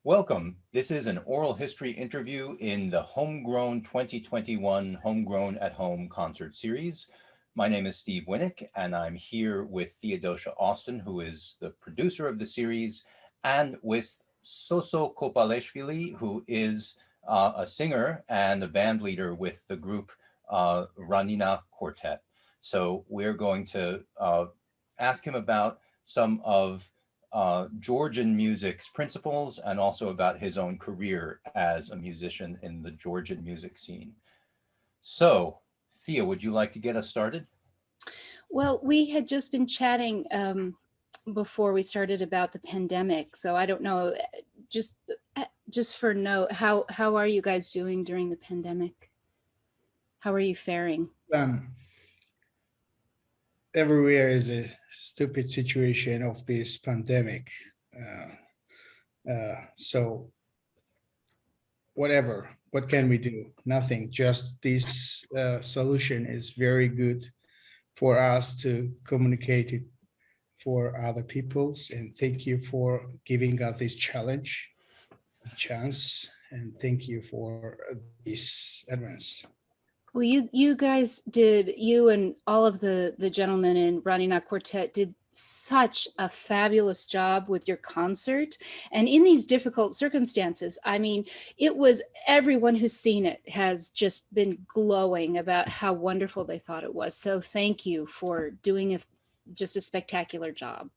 Welcome. This is an oral history interview in the Homegrown 2021 Homegrown at Home concert series. My name is Steve Winnick, and I'm here with Theodosia Austin, who is the producer of the series, and with Soso Kopaleishvili, who is a singer and a band leader with the group Ranina Quartet. So we're going to ask him about some of Georgian music's principles and also about his own career as a musician in the Georgian music scene. So, Thea, would you like to get us started? Well, we had just been chatting before we started about the pandemic. So I don't know, just for note, how are you guys doing during the pandemic? How are you faring? Everywhere is a stupid situation of this pandemic. So whatever, what can we do? Nothing, just this solution is very good for us to communicate it for other peoples. And thank you for giving us this chance, and thank you for this advance. Well, you guys did, you and all of the gentlemen in Ranina Quartet did such a fabulous job with your concert, and in these difficult circumstances. I mean, it was, everyone who's seen it has just been glowing about how wonderful they thought it was. So thank you for doing just a spectacular job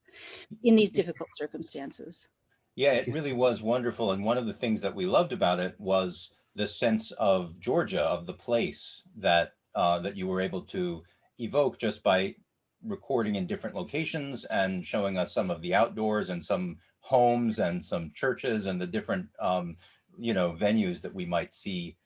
in these difficult circumstances. Yeah, it really was wonderful. And one of the things that we loved about it was the sense of Georgia, of the place that that you were able to evoke just by recording in different locations and showing us some of the outdoors and some homes and some churches and the different venues that we might see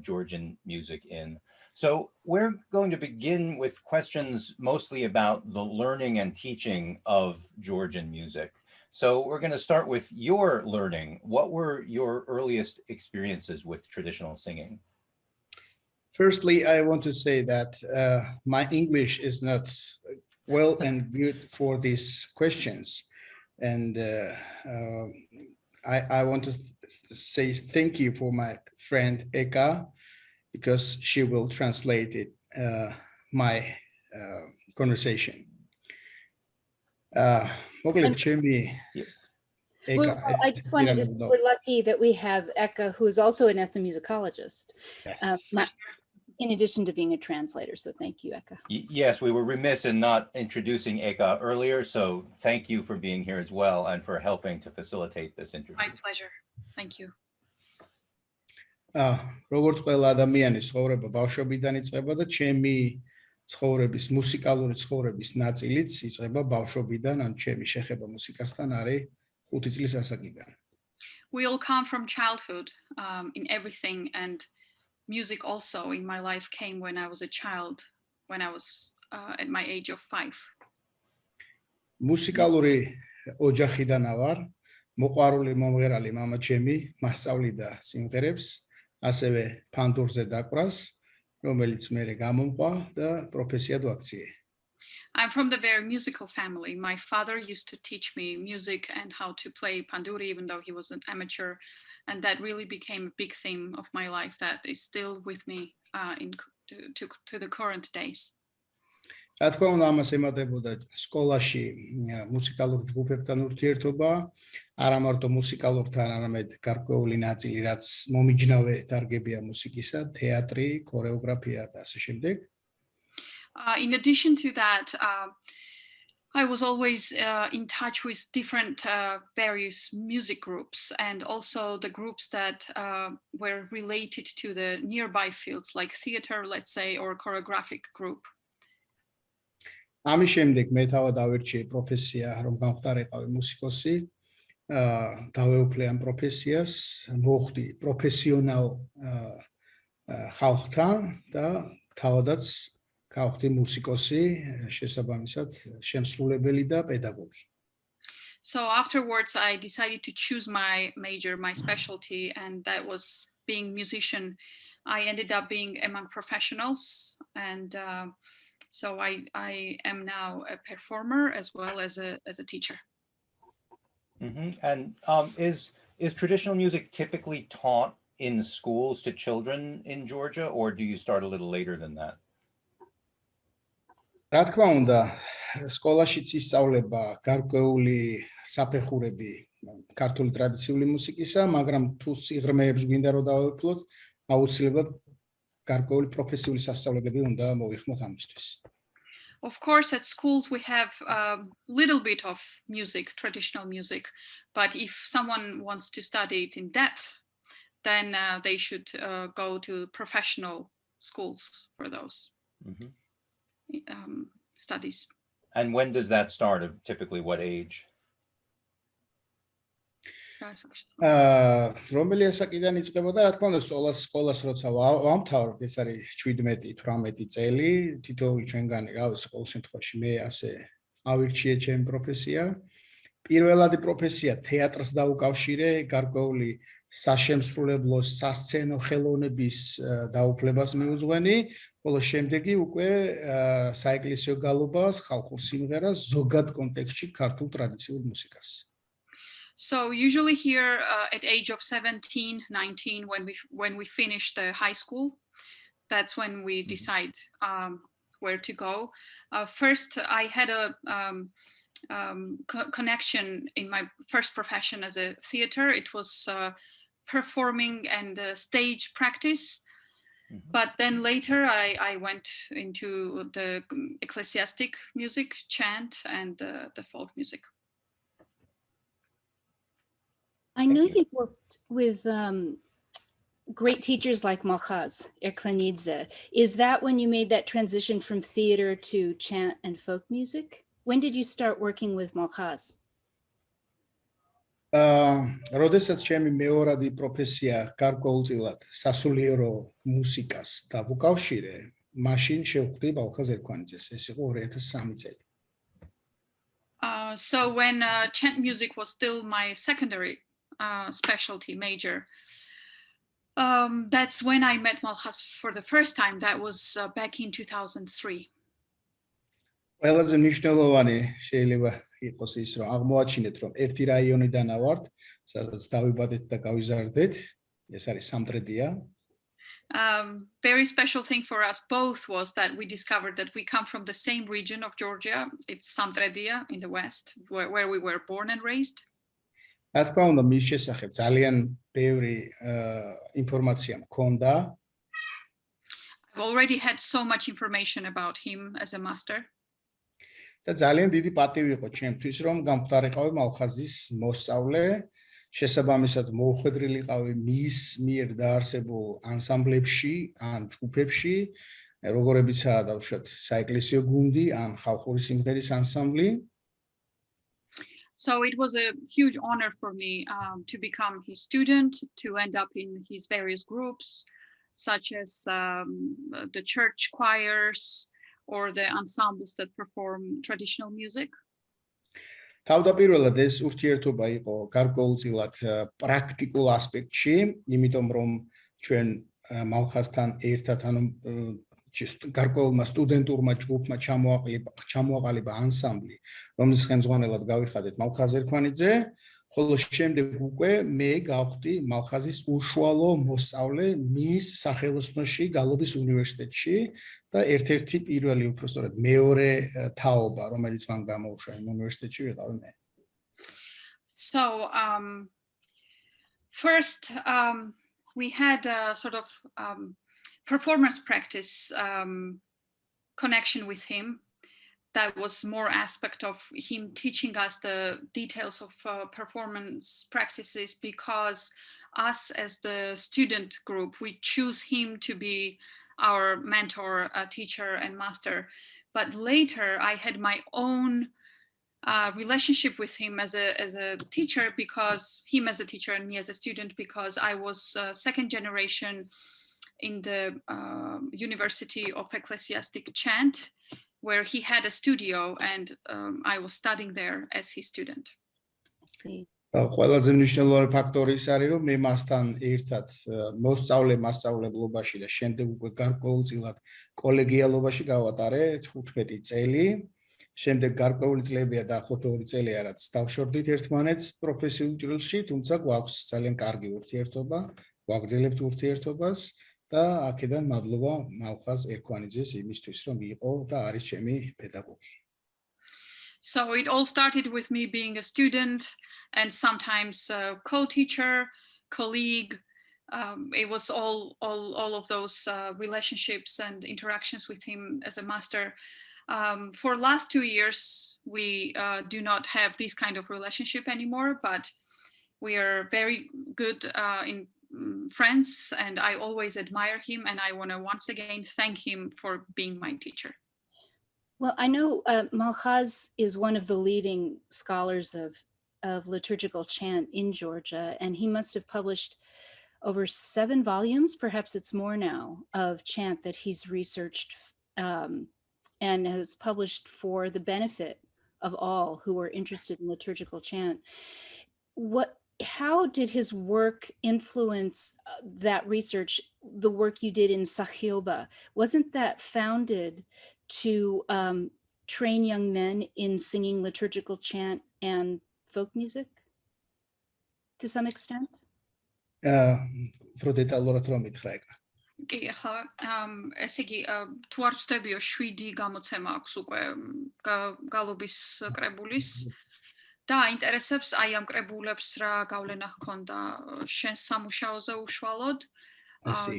Georgian music in. So we're going to begin with questions mostly about the learning and teaching of Georgian music. So we're going to start with your learning. What were your earliest experiences with traditional singing? Firstly, I want to say that my English is not well and good for these questions. And I want to say thank you for my friend Eka, because she will translate it, my conversation. Well, I just wanted to say we're lucky that we have Eka, who is also an ethnomusicologist, yes. In addition to being a translator. So thank you, Eka. Yes, we were remiss in not introducing Eka earlier, so thank you for being here as well and for helping to facilitate this interview. My pleasure. Thank you. როგორც ყველა ადამიანის ცხოვრება ბავშვობიდან იწყება და ჩემი ცხოვრების მუსიკალური ცხოვრების ნაწილიც იწყება ბავშვობიდან, ან ჩემი შეხება მუსიკასთან არის 5 წლის ასაკიდან. We all come from childhood in everything, and music also in my life came when I was a child, when I was at my age of 5. მუსიკალური ოჯახიდან ვარ, მოყვარული მომღერალი მამა ჩემი მასწავლიდა სიმღერებს, ასევე ფანდურზე დაკვრას, რომელიც მერე გამომყვა და პროფესიად ვაქციე. I'm from the very musical family. My father used to teach me music and how to play panduri, even though he was an amateur. And that really became a big theme of my life that is still with me to the current days. რა თქმა უნდა, ამას ემატებოდა სკოლაში მუსიკალურ ჯგუფებთან ურთიერთობა, არა მარტო მუსიკალურთან, არამედ გარკვეული ნაწილი, რაც მომიჯნავე დარგებია მუსიკისა, თეატრი, ქორეოგრაფია და ასე შემდეგ. In addition to that, I was always in touch with different various music groups, and also the groups that were related to the nearby fields, like theater, let's say, or choreographic group. ამის შემდეგ მე თავად ავირჩიე პროფესია, რომ გამختارიყავი მუსიკოსი, დავეუფლე ამ პროფესიას, მოხვდი პროფესიონალ ხალხთან და თავადაც გავხდი მუსიკოსი, შესაბამისად შემსრულებელი და პედაგოგი. So afterwards I decided to choose my major, my specialty, and that was being musician. I ended up being among professionals, and so I am now a performer as well as a teacher. Mm-hmm. And Is traditional music typically taught in schools to children in Georgia, or do you start a little later than that? რა თქმა უნდა, სკოლაშიც ისწავლება გარკვეული საფეხურები ქართული ტრადიციული მუსიკისა, მაგრამ თუ სიღრმეებს გვინდა რომ დავეუფლოთ, აუცილებლად გარკვეული პროფესიული სასწავლებლები უნდა მოვიხმოთ ამისთვის. Of course, at schools we have a little bit of music, traditional music, but if someone wants to study it in depth, then they should go to professional schools for those studies. And when does that start? Typically, what age? რომელი ასაკიდან იწყებოდა, რა თქმა უნდა, სკოლას როცა ვამთავრებთ, ეს არის 17-18 წელი, თითოეული ჩვენგანი, რავი, ყოველ შემთხვევაში მე ასე ავირჩიე ჩემი პროფესია. პირველადი პროფესია თეატრს დაუკავშირე, გარკვეული საშემსრულებლო სასცენო ხელოვნების დაუფლებას მიუძღვენი, ხოლო შემდეგი უკვე საეკლესიო გალობას, ხალხურ სიმღერას, ზოგად კონტექსტში ქართულ ტრადიციულ მუსიკას. So usually here at age of 17, 19, when we finish the high school, that's when we decide where to go. First, I had a connection in my first profession as a theater. It was performing and stage practice. But then later I went into the ecclesiastic music, chant, and the folk music. I know you worked with great teachers like Malchaz Erklanidze. Is that when you made that transition from theater to chant and folk music? When did you start working with Malchaz? როდესაც ჩემი მეორადი პროფესია გარკვეულწილად სასულიერო მუსიკას დავუკავშირე, მაშინ შევხვდი Malchaz Erklanidze-ს. ეს იყო 2003 წელი. So when chant music was still my secondary specialty major, that's when I met Malchaz for the first time. That was back in 2003. ყველაზე მნიშვნელოვანი შეიძლება იყოს ის, რომ აღმოაჩინეთ, რომ ერთი რაიონიდან ავართ, სადაც დავიბადეთ და გავიზარდეთ. ეს არის სამტრედია. Very special thing for us both was that we discovered that we come from the same region of Georgia. It's Samtredia in the west, where we were born and raised. რა თქმა უნდა, მის შესახებ ძალიან ბევრი ინფორმაცია მქონდა. I've already had so much information about him as a master. და ძალიან დიდი პატივი იყო ჩემთვის, რომ გამختارიყავი Malchaz-ის მოსწავლე. შესაბამისად მოუხვედრილიყავი მის მიერ დაარსებულ ანსამბლებში ან ჯგუფებში, როგორებიცაა დავუშვათ საეკლესიო გუნდი ან ხალხური სიმღერის ანსამბლი. So it was a huge honor for me to become his student, to end up in his various groups, such as the church choirs or the ensembles that perform traditional music. თავდაპირველად ეს ურთიერთობა იყო გარკვეულწილად პრაქტიკულ ასპექტში, იმიტომ რომ ჩვენ Malchaz-თან ერთად ანუ გარკვეულმა სტუდენტურმა ჯგუფმა ჩამოაყალიბა ანსამბლი, რომლის ხელმძღვანელად გავიხადეთ Malchaz Erklanidze, ხოლო შემდეგ უკვე მე გავხდი Malchaz-ის უშუალო მოსწავლე მის სახელოსნოში გალობის უნივერსიტეტში და ერთ-ერთი პირველი უბრალოდ მეორე თაობა, რომელიც მან გამოუშვა იმ უნივერსიტეტში ვიყავი მე. So first we had a sort of performance practice connection with him. That was more aspect of him teaching us the details of performance practices, because us as the student group, we choose him to be our mentor, teacher, and master. But later I had my own relationship with him as a teacher, because him as a teacher and me as a student, because I was second generation in the University of Ecclesiastic Chant, where he had a studio, and I was studying there as his student. I see. ყველაზე მნიშვნელოვანი ფაქტორი ის არის, რომ მე მასთან ერთად მოსწავლებლობაში და შემდეგ უკვე გარკვეულწილად კოლეგიალობაში გავატარე 15 წელი შემდეგ გარკვეული წლებია დაახლოებით 2 წელია რაც დავშორდით ერთმანეთს პროფესიულ ჭრილში, თუმცა გვაქვს ძალიან კარგი ურთიერთობა, გვაგრძელებთ ურთიერთობას და აქედან მადლობა მალხაზ ერქვანიძეს იმისთვის, რომ იყო და არის ჩემი პედაგოგი. So it all started with me being a student and sometimes a co-teacher, colleague. It was all of those relationships and interactions with him as a master. For last 2 years, we do not have this kind of relationship anymore, but we are very good in friends, and I always admire him, and I want to once again thank him for being my teacher. Well, I know Malchaz is one of the leading scholars of liturgical chant in Georgia, and he must have published over 7 volumes, perhaps it's more now, of chant that he's researched and has published for the benefit of all who are interested in liturgical chant. How did his work influence that research, the work you did in Sakioba? Wasn't that founded to train young men in singing liturgical chant and folk music to some extent? Pro detallovat რომ მითხრა ეგ. კი, ახლა ესე იგი თუ არ ვწდებიო 7 გამოცემა აქვს უკვე გალობის კრებულის და აინტერესებს აი ამ კრებულებს რა გავლენა ჰქონდა შენ სამუშაოზე უშუალოდ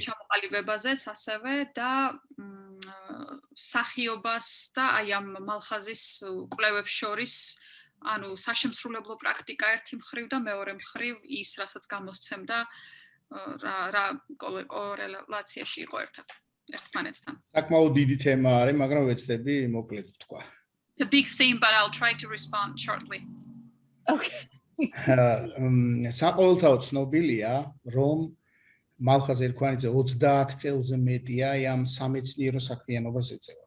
ჩამოყალიბებაზეც ასევე და სახიობას და აი ამ მალხაზის კვლევებს შორის ანუ საშემსრულებლო პრაქტიკა ერთი მხრივ და მეორე მხრივ ის რასაც გამოსცემდა რა კორელაციაში იყო ერთმანეთთან. საკმაოდ დიდი თემა არის, მაგრამ ვეცდები მოკლედ თქვა. It's a big theme, but I'll try to respond shortly. Okay. საყოველთაოდ ცნობილია, რომ მალხაზ ერქვანიძე 30 წელზე მეტია ამ სამეცნიერო საქმიანობას ეწევა.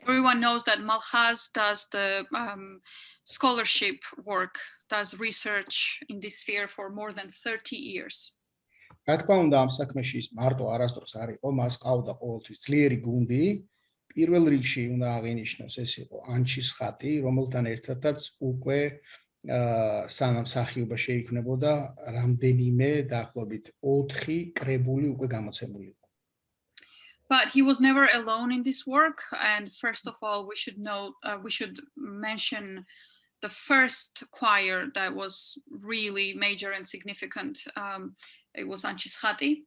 Everyone knows that Malchaz does the scholarship work, does research in this sphere for more than 30 years. Რა თქმა უნდა, ამ საქმეში ის მარტო არასდროს არ იყო, მას ყავდა ყოველთვის ძლიერი გუნდი. პირველ რიგში უნდა აღინიშნოს ეს იყო ანჩის ხატი, რომელთან ერთადაც უკვე სანამ სახიობა შეიქმნებოდა, რამდენიმე დაახლოებით 4 კრებული უკვე გამოცემული იყო. But he was never alone in this work, and first of all, we should mention the first choir that was really major and significant. It was Anchis Khati,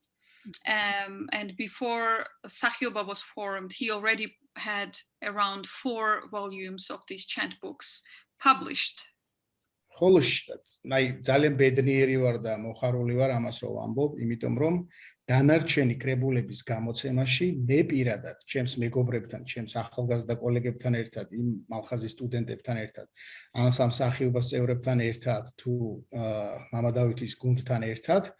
and before Sakioba was formed, he already had around 4 volumes of these chant books published. ხოლო ძალიან ბედნიერი ვარ და მოხარული ვარ ამას რომ ვამბობ, იმიტომ რომ დანარჩენი კრებულების გამოცემაში მე პირადად ჩემს მეგობრებთან, ჩემს ახალგაზრდა კოლეგებთან ერთად, იმ მალხაზის სტუდენტებთან ერთად, ანსამ სახიობას წევრებთან ერთად თუ მამა დავითის გუნდთან ერთად,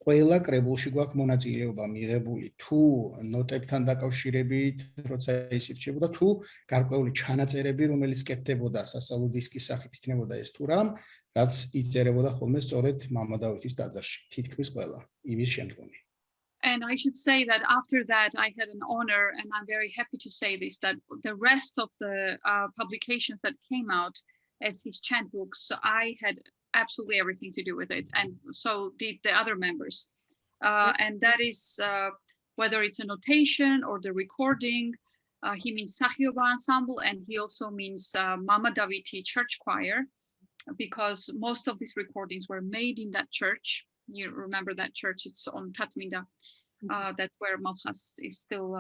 ყველა კრებულში გვაქვს მონაწილეობა მიღებული თუ ნოტებთან დაკავშირებით, როცა ის ირჩებოდა, თუ გარკვეული ჩანაწერები, რომელიც კეთდებოდა სასწავლო დისკის სახით იქნებოდა ეს თუ რამ, რაც იწერებოდა ხოლმე სწორედ მამა დავითის ტაძარში, თითქმის ყველა იმის შემდგომი. And I should say that after that, I had an honor, and I'm very happy to say this, that the rest of the publications that came out as his chant books, I had absolutely everything to do with it, and so did the other members. And that is whether it's a notation or the recording. He means Sakioba ensemble, and he also means Mama Daviti church choir, because most of these recordings were made in that church. You remember that church, it's on Tatminda. That's where Malchaz is still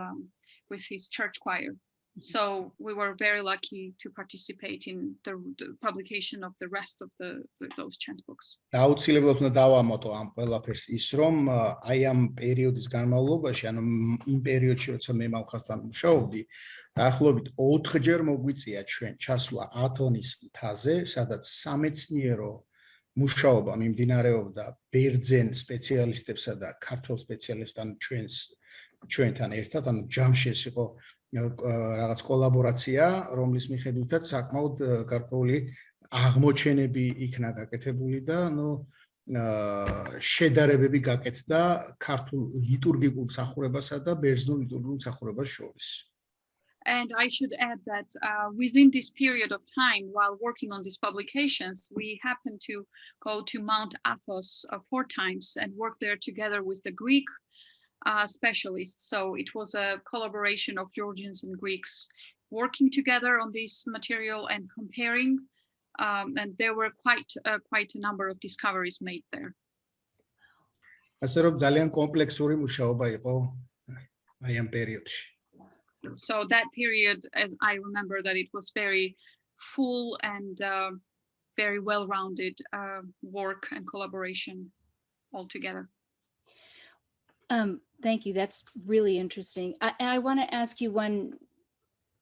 with his church choir. So we were very lucky to participate in the publication of the rest of those chant books. აუცილებლად უნდა დავამატო ამ ყველაფერს ის რომ აი ამ პერიოდის განმავლობაში, ანუ იმ პერიოდში როცა მე მალხაზთან მუშაობდი, დაახლოებით 4-ჯერ მოგვიწია ჩვენ ჩასვლა ათონის მთაზე, სადაც სამეცნიერო მუშაობა მიმდინარეობდა ბერძენ სპეციალისტებსა და ქართველ სპეციალისტთან ჩვენთან ერთად, ანუ ჯამში ეს იყო რაღაც კოლაბორაცია, რომლის მიხედვითაც საკმაოდ გარკვეული აღმოჩენები იქნა გაკეთებული და შედარებები გაკეთდა ქართულ ლიტურგიკულ მსახურებასა და ბერძნულ ლიტურგიკულ მსახურებას შორის. And I should add that within this period of time, while working on these publications, we happened to go to Mount Athos 4 times and work there together with the Greek specialists. So it was a collaboration of Georgians and Greeks working together on this material and comparing. And there were quite a number of discoveries made there. ასე რომ ძალიან კომპლექსური მუშაობა იყო აი ამ პერიოდში. So that period, as I remember, that it was very full and very well-rounded work and collaboration altogether. Thank you. That's really interesting. I want to ask you one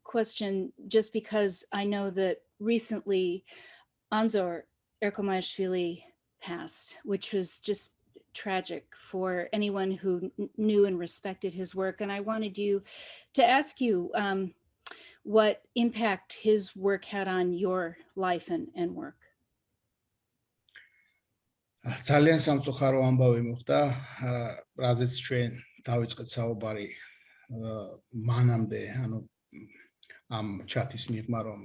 question, just because I know that recently Anzor Kopaleishvili passed, which was just tragic for anyone who knew and respected his work. And I wanted you to ask you what impact his work had on your life and work. ძალიან სამწუხარო ამბავი მოხდა, რაზეც ჩვენ დავიწყეთ საუბარი მანამდე, ანუ ამ ჩათის მიღმა, რომ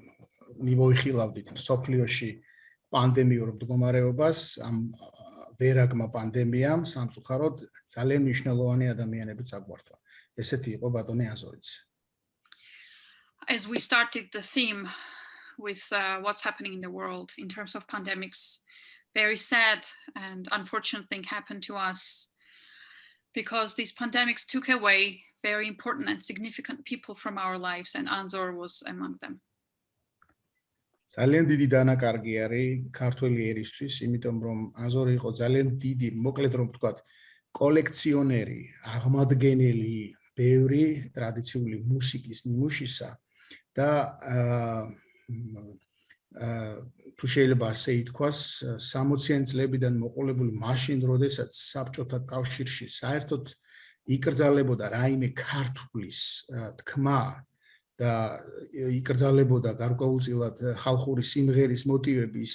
მივოიხილავდით სოფლიოში პანდემიურ მდგომარეობას, ამ ვერაგმა პანდემიამ სამწუხაროდ ძალიან მნიშვნელოვანი ადამიანებიც აგვართვა. ესეთი იყო ბატონი აზორიც. As we started the theme with what's happening in the world in terms of pandemics, very sad and unfortunate thing happened to us because these pandemics took away very important and significant people from our lives, and Anzor was among them. ძალიან დიდი დანაკარგი არის ქართველი ერისთვის, იმიტომ რომ აზორი იყო ძალიან დიდი, მოკლედ რომ ვთქვათ, კოლექციონერი, აღმადგენელი ბევრი ტრადიციული მუსიკის ნიმუშისა და თუ შეიძლება ასე ითქვას, 60-იან წლებიდან მოყოლებული მაშინ, როდესაც საბჭოთა კავშირში საერთოდ იკრძალებოდა რაიმე ქართulis თქმა და იკრძალებოდა გარკვეულწილად ხალხური სიმღერის მოტივების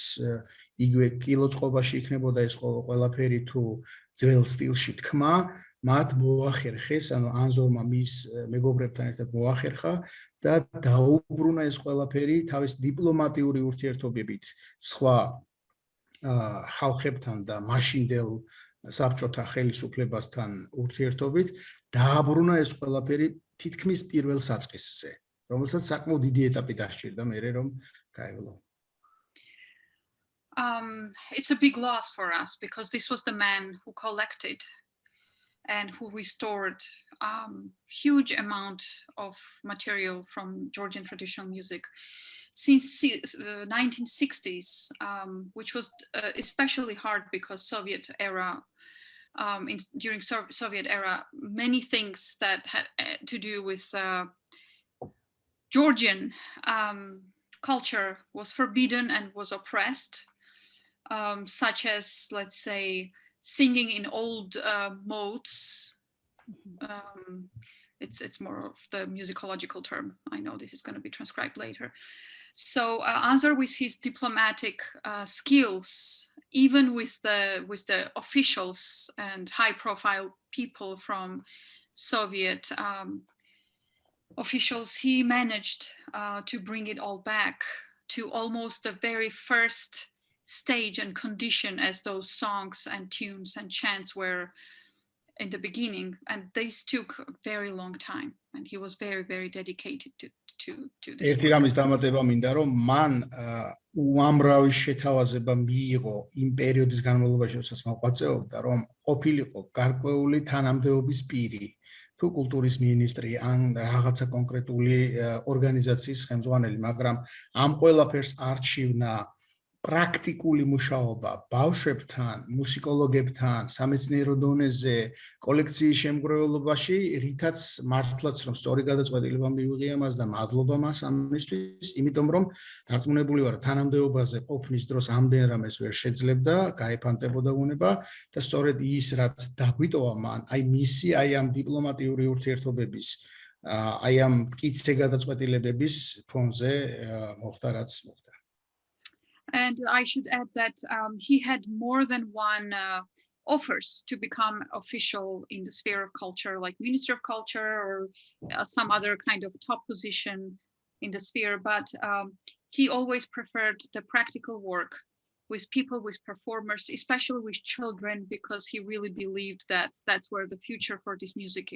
იგივე კილოწყობაში იქნებოდა ეს ყველაფერი თუ ძველ სტილში თქმა, მათ მოახერხეს, ანუ ანზორმა მის მეგობრებთან ერთად მოახერხა და დაუბრუნა ეს ყველაფერი თავის დიპლომატიური ურთიერთობებით სხვა ხალხებთან და მაშინდელ საბჭოთა ხელისუფლებასთან ურთიერთობით, დააბრუნა ეს ყველაფერი თითქმის პირველ საწყისზე, რომელსაც საკმაოდ დიდი ეტაპი დასჭირდა მერე რომ გაევლო. It's a big loss for us because this was the man who collected and who restored huge amount of material from Georgian traditional music since 1960s, which was especially hard because Soviet era, during Soviet era, many things that had to do with Georgian culture was forbidden and was oppressed, such as, let's say, singing in old modes. It's more of the musicological term. I know this is going to be transcribed later. So Anzor, with his diplomatic skills, even with the officials and high-profile people from Soviet officials, he managed to bring it all back to almost the very first stage and condition as those songs and tunes and chants were in the beginning, and this took a very long time, and he was very, very dedicated to this. ერთი რამის დამატება მინდა, რომ მან უამრავი შეთავაზება მიიღო იმ პერიოდის განმავლობაში, როდესაც მოღვაწეობდა, რომ ყოფილიყო გარკვეული თანამდებობის პირი, თუ კულტურის მინისტრი ან რაღაცა კონკრეტული ორგანიზაციის ხელმძღვანელი, მაგრამ ამ ყველაფერს არჩივნა პრაქტიკული მუშაობა ბავშვებთან, მუსიკოლოგებთან, სამეცნიერო დონეზე, კოლექციის შემგროვებლობაში, რითაც მართლაც რომ სწორი გადაწყვეტილება მივიღია მას და მადლობა მას ამისთვის, იმიტომ რომ დარწმუნებული ვარ, თანამდებობაზე ყოფნის დროს ამდენ რამეს ვერ შეძლებდა, გაეფანტებოდა უნება და სწორედ ის, რაც დაგვიტოვა მან, აი მისი, აი ამ დიპლომატიური ურთიერთობების, აი ამ მტკიცე გადაწყვეტილებების ფონზე მოხდა, რაც მოხდა. And I should add that he had more than one offers to become official in the sphere of culture, like Minister of Culture or some other kind of top position in the sphere. But he always preferred the practical work with people, with performers, especially with children, because he really believed that that's where the future for this music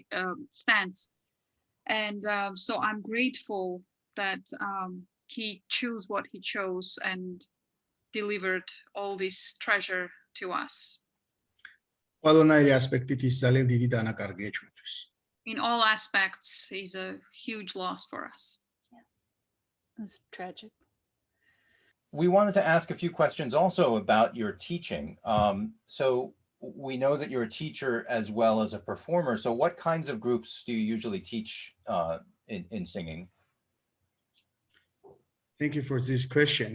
stands. And so I'm grateful that he chose what he chose and delivered all this treasure to us. ყველანაირი ასპექტით ის ძალიან დიდი დანაკარგია ჩვენთვის. In all aspects, he's a huge loss for us. It's tragic. We wanted to ask a few questions also about your teaching. So we know that you're a teacher as well as a performer. So what kinds of groups do you usually teach in singing? Thank you for this question.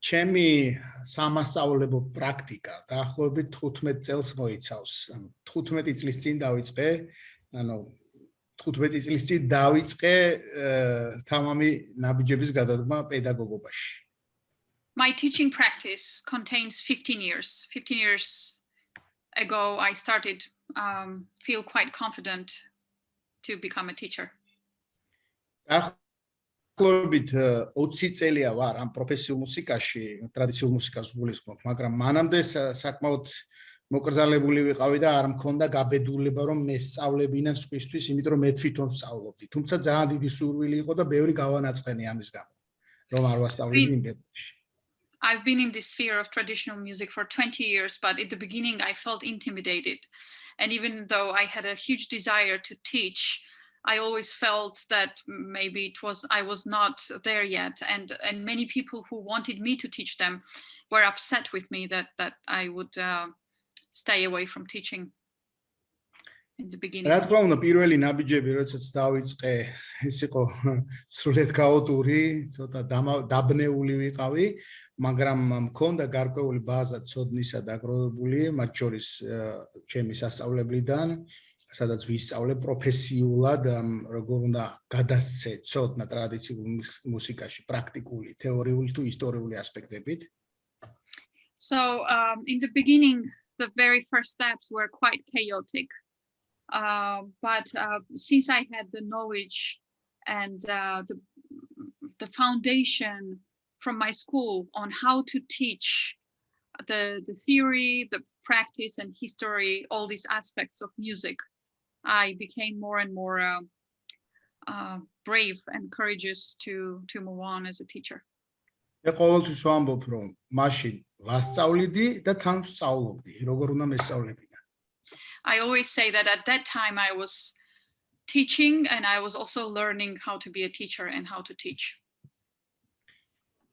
ჩემი სამასწავლებლო პრაქტიკა დაახლოებით 15 წელს მოიცავს. 15 წლის წინ დავიწყე, ანუ 15 წლის წინ დავიწყე თამამი ნაბიჯების გადადგმა პედაგოგობაში. My teaching practice contains 15 years. 15 years ago, I started feel quite confident to become a teacher. დაახლოებით 20 წელია ვარ ამ პროფესიულ მუსიკაში, ტრადიციულ მუსიკას გულისხმობ, მაგრამ მანამდე საკმაოდ მოკრძალებული ვიყავი და არ მქონდა გაბედულება რომ მე სწავლებინა სხვისთვის, იმიტომ რომ მე თვითონ სწავლობდი. თუმცა ძალიან დიდი სურვილი იყო და ბევრი გავანაწყენი ამის გამო, რომ არ ვასწავლებდი იმ პერიოდში. I've been in this sphere of traditional music for 20 years, but at the beginning I felt intimidated. And even though I had a huge desire to teach, I always felt that maybe I was not there yet. And many people who wanted me to teach them were upset with me that I would stay away from teaching in the beginning. რა თქმა უნდა, პირველი ნაბიჯები, როდესაც დავიწყე, ის იყო სრულიად ქაოტური, ცოტა დაბნეული ვიყავი, მაგრამ მქონდა გარკვეული ბაზა ცოდნისა დაგროვებული, მათ შორის ჩემი სასწავლებლიდან, სადაც ვისწავლე პროფესიულად, როგორ უნდა გადასცე ცოდნა ტრადიციულ მუსიკაში პრაქტიკული, თეორიული თუ ისტორიული ასპექტებით. So in the beginning, the very first steps were quite chaotic. But since I had the knowledge and the foundation from my school on how to teach the theory, the practice and history, all these aspects of music, I became more and more brave and courageous to move on as a teacher. მე ყოველთვის ვამბობ, რომ მაშინ ვასწავლიდი და თან ვსწავლობდი, როგორ უნდა მესწავლებინა. I always say that at that time I was teaching and I was also learning how to be a teacher and how to teach.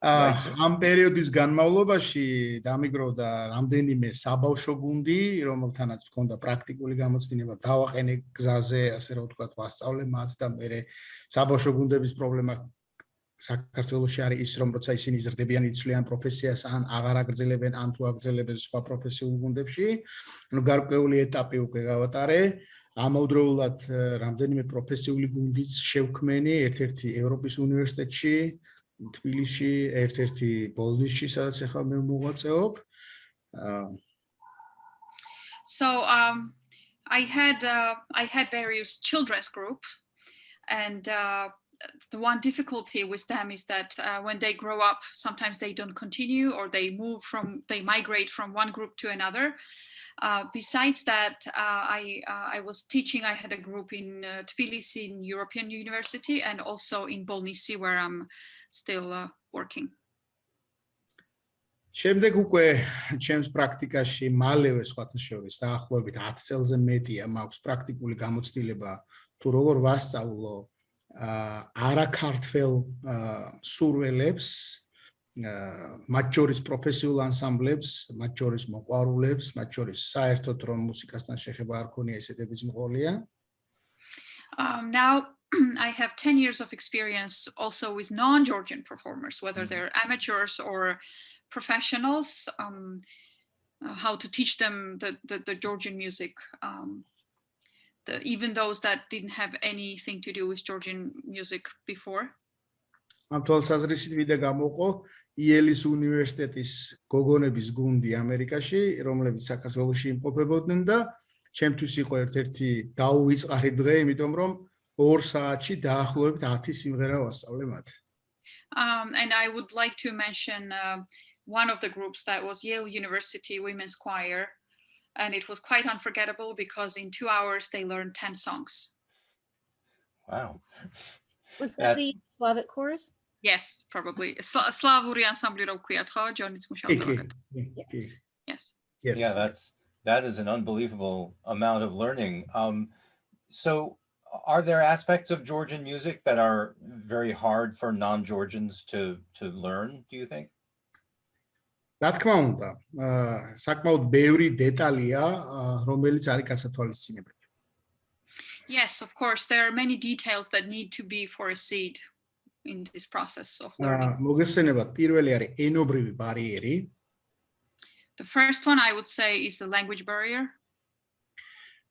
ამ პერიოდის განმავლობაში დამიგროვდა რამდენიმე საბავშვო გუნდი, რომელთანაც მქონდა პრაქტიკული გამოცდილება, დავაყენე გზაზე, ასე რომ ვთქვათ, ვასწავლე მათ და მე საბავშვო გუნდების პრობლემა საქართველოში არის ის, რომ როცა ისინი იზრდებიან, იცვლიან პროფესიას, ან აღარ აგრძელებენ, ან თუ აგრძელებენ სხვა პროფესიულ გუნდებში, ანუ გარკვეული ეტაპი უკვე გავატარე. ამავდროულად რამდენიმე პროფესიული გუნდიც შევქმენი, ერთ-ერთი ევროპის უნივერსიტეტში, თბილისში, ერთ-ერთი ბოლნისში, სადაც ახლა მე მოღვაწეობ. So I had various children's groups, and the one difficulty with them is that when they grow up, sometimes they don't continue or they migrate from one group to another. Besides that, I was teaching. I had a group in Tbilisi in European University and also in Bolnisi, where I'm still working. შემდეგ უკვე ჩემს პრაქტიკაში მალევე სხვათა შორის დაახლოებით 10 წელზე მეტია მაქვს პრაქტიკული გამოცდილება თუ როგორ ვასწავლო არაქართველ სურველებს, მათ შორის პროფესიულ ანსამბლებს, მათ შორის მოყვარულებს, მათ შორის საერთოდ რომ მუსიკასთან შეხება არ ქონია ესეთების მყოლია. Now I have 10 years of experience also with non-Georgian performers, whether they're amateurs or professionals, how to teach them the Georgian music, even those that didn't have anything to do with Georgian music before. ამ თვალსაზრისით ვიდა გამოყო იელის უნივერსიტეტის გოგონების გუნდი ამერიკაში, რომლებიც საქართველოში იმყოფებოდნენ და ჩემთვის იყო ერთ-ერთი დაუვიწყარი დღე, იმიტომ რომ 2 საათში დაახლოებით 10 სიმღერა ვასწავლე მათ. And I would like to mention one of the groups that was Yale University Women's Choir. And it was quite unforgettable because in 2 hours they learned 10 songs. Wow. Was that the Slavic chorus? Yes, probably. Slavuri ensemble რო ვქვიათ, ხო? ჯონიც მუშაობდა. Yes. Yes. Yeah, that is an unbelievable amount of learning. So are there aspects of Georgian music that are very hard for non-Georgians to learn, do you think? რა თქმა უნდა, საკმაოდ ბევრი დეტალია, რომელიც არის გასათვალისწინებელი. Yes, of course, there are many details that need to be foreseen in this process of learning. მოგეხსენებათ, პირველი არის ენობრივი ბარიერი. The first one I would say is the language barrier.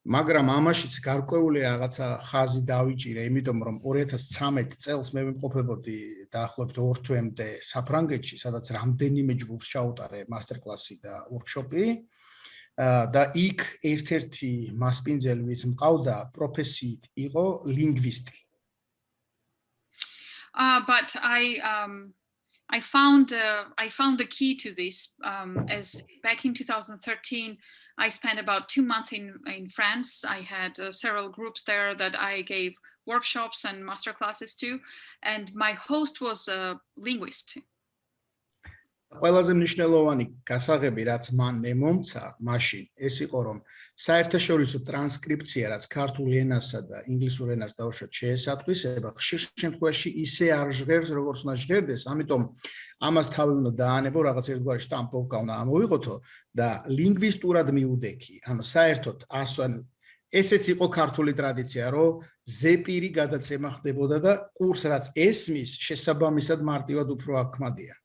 მაგრამ ამაშიც გარკვეული რაღაცა ხაზი დავიჭირე, იმიტომ რომ 2013 წელს მე ვიმყოფებოდი დაახლოებით 2 თვემდე საფრანგეთში, სადაც რამდენიმე ჯგუფს ჩაუტარე მასტერ-კლასი და ვორქშოპი. და იქ ერთ-ერთი მასპინძელი, ვინც მყავდა, პროფესიით იყო ლინგვისტი. But I found the key to this as back in 2013 I spent about 2 months in France. I had several groups there that I gave workshops and master classes to, and my host was a linguist. ყველაზე მნიშვნელოვანი გასაღები, რაც მან მე მომცა მაშინ, ეს იყო რომ საერთაშორისო ტრანსკრიფცია, რაც ქართულ ენასა და ინგლისურ ენას დაუშვათ შეესატყვისება, ხშირ შემთხვევაში ისე არ ჟღერს, როგორც უნდა ჟღერდეს, ამიტომ ამას თავი უნდა დაანებო, რაღაც ერთგვარი შტამპოვკა უნდა ამოვიღოთო და ლინგვისტურად მიუდექი. ანუ საერთოდ ესეც იყო ქართული ტრადიცია, რომ ზეპირი გადაცემა ხდებოდა და კურს რაც ესმის, შესაბამისად მარტივად უფრო აქმადია.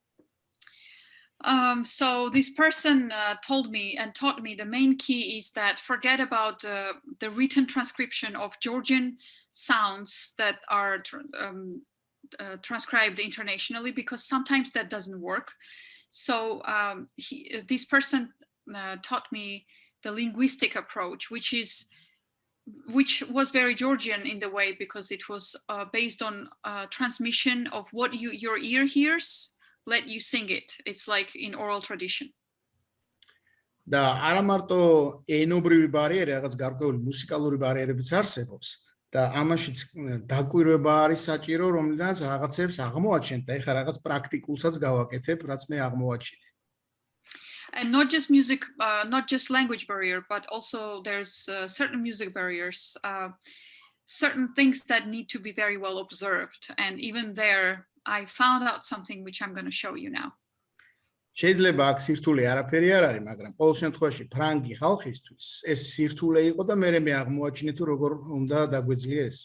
So this person told me and taught me the main key is that forget about the written transcription of Georgian sounds that are transcribed internationally, because sometimes that doesn't work. So this person taught me the linguistic approach, which was very Georgian in the way, because it was based on transmission of what your ear hears. Let you sing it. It's like in oral tradition. და არა მარტო ენობრივი ბარიერი, რაღაც გარკვეული მუსიკალური ბარიერებიც არსებობს და ამაშიც დაკვირვება არის საჭირო, რომელზეც რაღაცებს აღმოაჩენთ და ეხლა რაღაც პრაქტიკულსაც გავაკეთებ, რაც მე აღმოაჩინე. And not just music, not just language barrier, but also there's certain music barriers, certain things that need to be very well observed, and even there I found out something which I'm going to show you now. შეიძლება აქ სირთულე არაფერი არ არის, მაგრამ ყოველ შემთხვევაში ფრანგი ხალხისთვის ეს სირთულე იყო და მე აღმოაჩინე თუ როგორ უნდა დაგვეძლია ეს.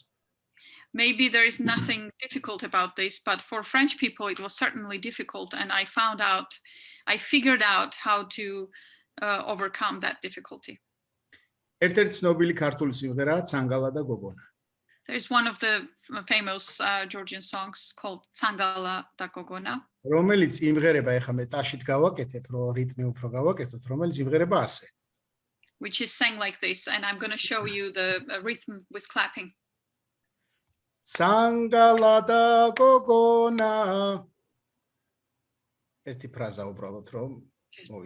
Maybe there is nothing difficult about this, but for French people it was certainly difficult, and I figured out how to overcome that difficulty. ერთ-ერთი ცნობილი ქართული სიმღერაა ცანგალა და გოგონა. There's one of the famous Georgian songs called Tsangala da Gogona. რომელიც იმღერება, ეხლა მე ტაშით გავაკეთებ, რომ რიტმი უფრო გავაკეთოთ, რომელიც იმღერება ასე. Which is sang like this, and I'm going to show you the rhythm with clapping. Tsangala da Gogona. ერთი ფრაზა უბრალოდ რომ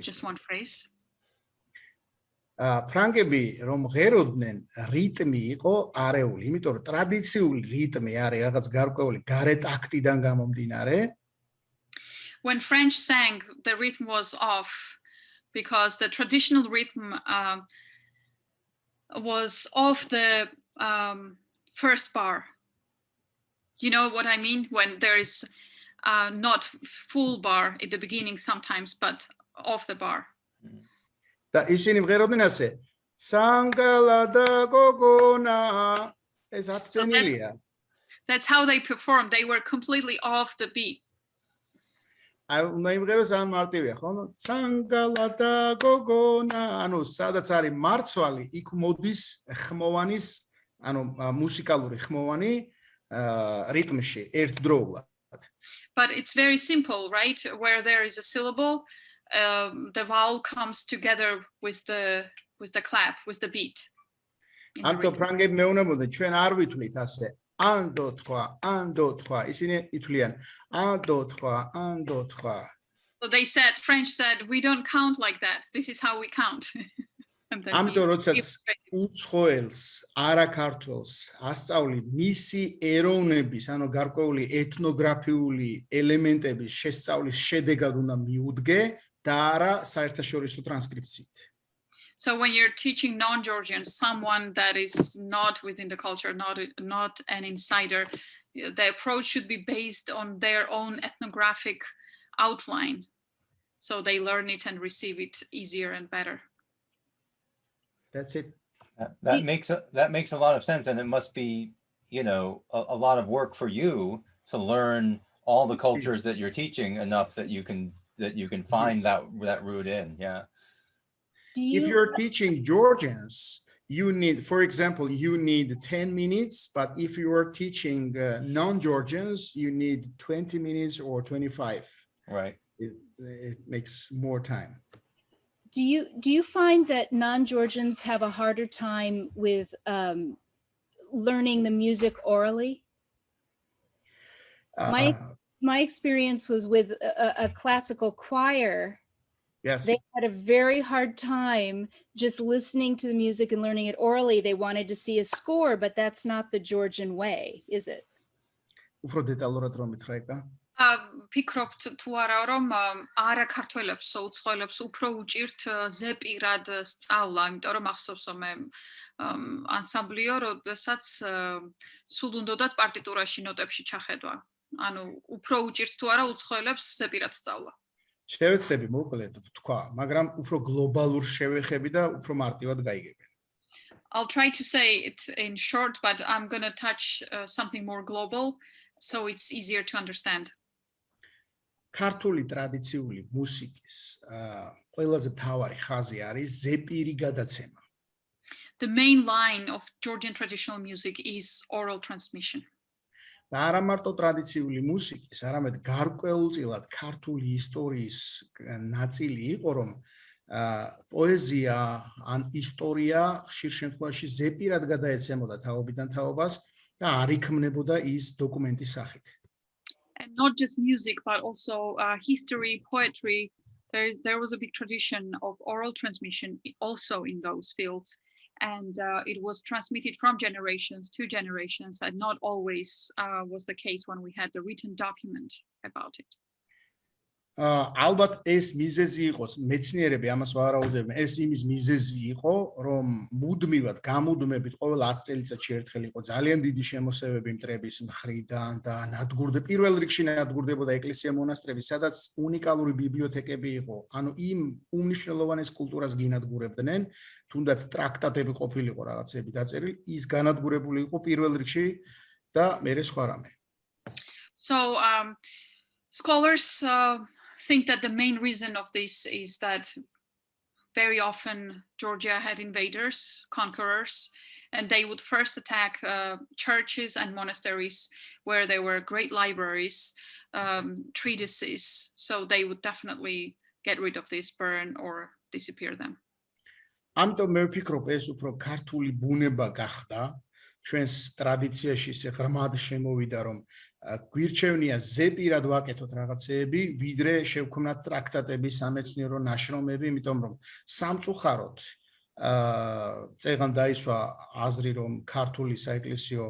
just one phrase. ფრანგები რომ ღეროდნენ, რიტმი იყო არეული, იმიტომ რომ ტრადიციული რიტმი არის რაღაც გარკვეული გარეთ აქტიდან გამომდინარე. When French sang, the rhythm was off because the traditional rhythm was off the first bar. You know what I mean? When there is not full bar at the beginning sometimes, but off the bar. და ისინი მღეროდნენ ასე Tsangala da Gogona. ეს აცდენილია. That's how they performed. They were completely off the beat. აი უნდა იმღეროს ამ მარტივია, ხო? Tsangala da Gogona. ანუ სადაც არის მარცვალი, იქ მოდის ხმოვანის, ანუ მუსიკალური ხმოვანი რიტმში ერთდროულად. But it's very simple, right? Where there is a syllable, the vowel comes together with the clap, with the beat. ამიტომ ფრანგები მეუბნებოდნენ ჩვენ არ ვითვლით ასე ანდო თქვა ისინი ითვლიან ანდო თქვა. So French said, we don't count like that. This is how we count. ამიტომ როდესაც უცხოელს არაქართველს ასწავლი მისი ეროვნების ანუ გარკვეული ეთნოგრაფიული ელემენტების შესწავლის შედეგად უნდა მიუდგე და არა საერთაშორისო ტრანსკრიფციით. So when you're teaching non-Georgians, someone that is not within the culture, not an insider, the approach should be based on their own ethnographic outline. So they learn it and receive it easier and better. That's it. That makes a lot of sense, and it must be, you know, a lot of work for you to learn all the cultures that you're teaching enough that you can find that root in. Yeah. If you're teaching Georgians, you need, for example, 10 minutes, but if you are teaching non-Georgians, you need 20 minutes or 25. Right. It makes more time. Do you find that non-Georgians have a harder time with learning the music orally? My experience was with a classical choir. Yes. They had a very hard time just listening to the music and learning it orally. They wanted to see a score, but that's not the Georgian way, is it? ფიქრობთ თუ არა რომ არაქართველებს უცხოელებს უფრო უჭირთ ზეპირად სწავლა, იმიტომ რომ ახსოვს რომ მე ანსამბლიო, როდესაც სულ უნდათ პარტიტურაში ნოტებში ჩახედვა. ანუ უფრო უჭირთ თუ არა უცხოელებს ზეპირად სწავლა. შევეცდები მოკლედ ვთქვა, მაგრამ უფრო გლობალურ შევეხები და უფრო მარტივად გაიგებენ. I'll try to say it in short, but I'm going to touch something more global, so it's easier to understand. ქართული ტრადიციული მუსიკის ყველაზე მთავარი ხაზი არის ზეპირი გადაცემა. The main line of Georgian traditional music is oral transmission. და არა მარტო ტრადიციული მუსიკის, არამედ გარკვეულწილად ქართული ისტორიის ნაწილი იყო, რომ პოეზია ან ისტორია ხშირ შემთხვევაში ზეპირად გადაეცემოდა თაობიდან თაობას და არ იქმნებოდა ის დოკუმენტის სახით. And not just music, but also history, poetry. There was a big tradition of oral transmission also in those fields. And it was transmitted from generations to generations, and not always was the case when we had the written document about it. ალბათ ეს მიზეზი იყოს, მეცნიერები ამას ვარაუდებენ, ეს იმის მიზეზი იყო, რომ მუდმივად გამუდმებით ყოველ 10 წელიწადში ერთხელ იყო ძალიან დიდი შემოსევები მტრების მხრიდან და პირველ რიგში ნადგურდებოდა ეკლესია მონასტრები, სადაც უნიკალური ბიბლიოთეკები იყო, ანუ იმ უმნიშვნელოვანეს კულტურას გინადგურებდნენ, თუნდაც ტრაქტატები ყოფილიყო რაღაცები დაწერილი, ის განადგურებული იყო პირველ რიგში და მერე სხვა რამე. So scholars think that the main reason of this is that very often Georgia had invaders, conquerors, and they would first attack churches and monasteries where there were great libraries, treatises, so they would definitely get rid of this, burn or disappear them. ამიტომ მე ვფიქრობ, ეს უფრო ქართული ბუნება გახდა, ჩვენს ტრადიციაში ისე ღრმად შემოვიდა, რომ გვირჩევნია ზეპირად ვაკეთოთ რაღაცეები, ვიდრე შევქმნათ ტრაქტატები, სამეცნიერო ნაშრომები, იმიტომ რომ სამწუხაროდ წეგან დაისვა აზრი, რომ ქართული საეკლესიო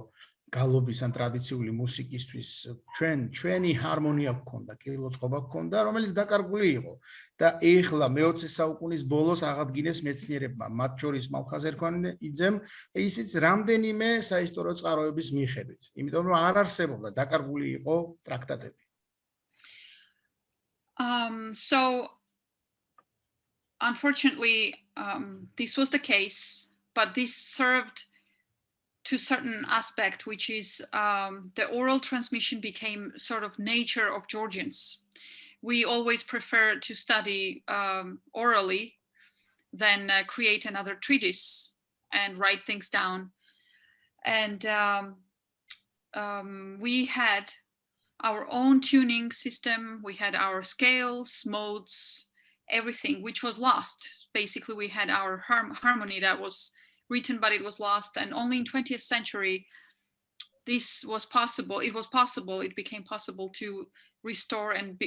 გალობის ან ტრადიციული მუსიკისთვის ჩვენი ჰარმონია გქონდა, კილოწყობა გქონდა, რომელიც დაკარგული იყო და ეხლა მე-20 საუკუნის ბოლოს აღადგინეს მეცნიერებმა, მათ შორის მალხაზ ერქვანიძემ, ისიც რამდენიმე საისტორიო წყაროების მიხედვით, იმიტომ რომ არ არსებობდა, დაკარგული იყო ტრაქტატები. So unfortunately, this was the case, but this served to a certain aspect, which is the oral transmission became sort of nature of Georgians. We always prefer to study orally than create another treatise and write things down. And we had our own tuning system. We had our scales, modes, everything, which was lost. Basically, we had our harmony that was written, but it was lost. And only in 20th century, this was possible. It became possible to restore and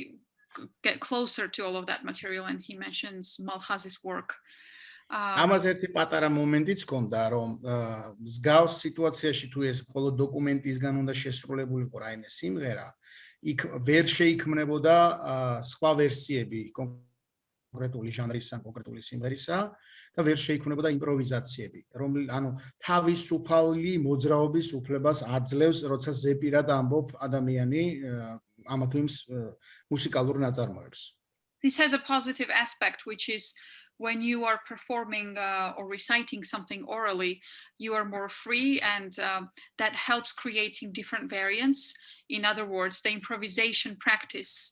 get closer to all of that material. And he mentions Malkhaz's work. ამას ერთი პატარა მომენტიც ჰქონდა, რომ მსგავს სიტუაციაში თუ ეს მხოლოდ დოკუმენტისგან უნდა შესრულებულიყო რაიმე სიმღერა, იქ ვერ შეიქმნებოდა სხვა ვერსიები კონკრეტული ჟანრისა, კონკრეტული სიმღერისა და ვერ შეიქმნებოდა იმპროვიზაციები, ანუ თავისუფალი მოძრაობის უფლებას აძლევს, როცა ზეპირად ამბობ ადამიანი ამა თუ იმ მუსიკალურ ნაწარმოებს. This has a positive aspect, which is when you are performing or reciting something orally, you are more free, and that helps creating different variants. In other words, the improvisation practice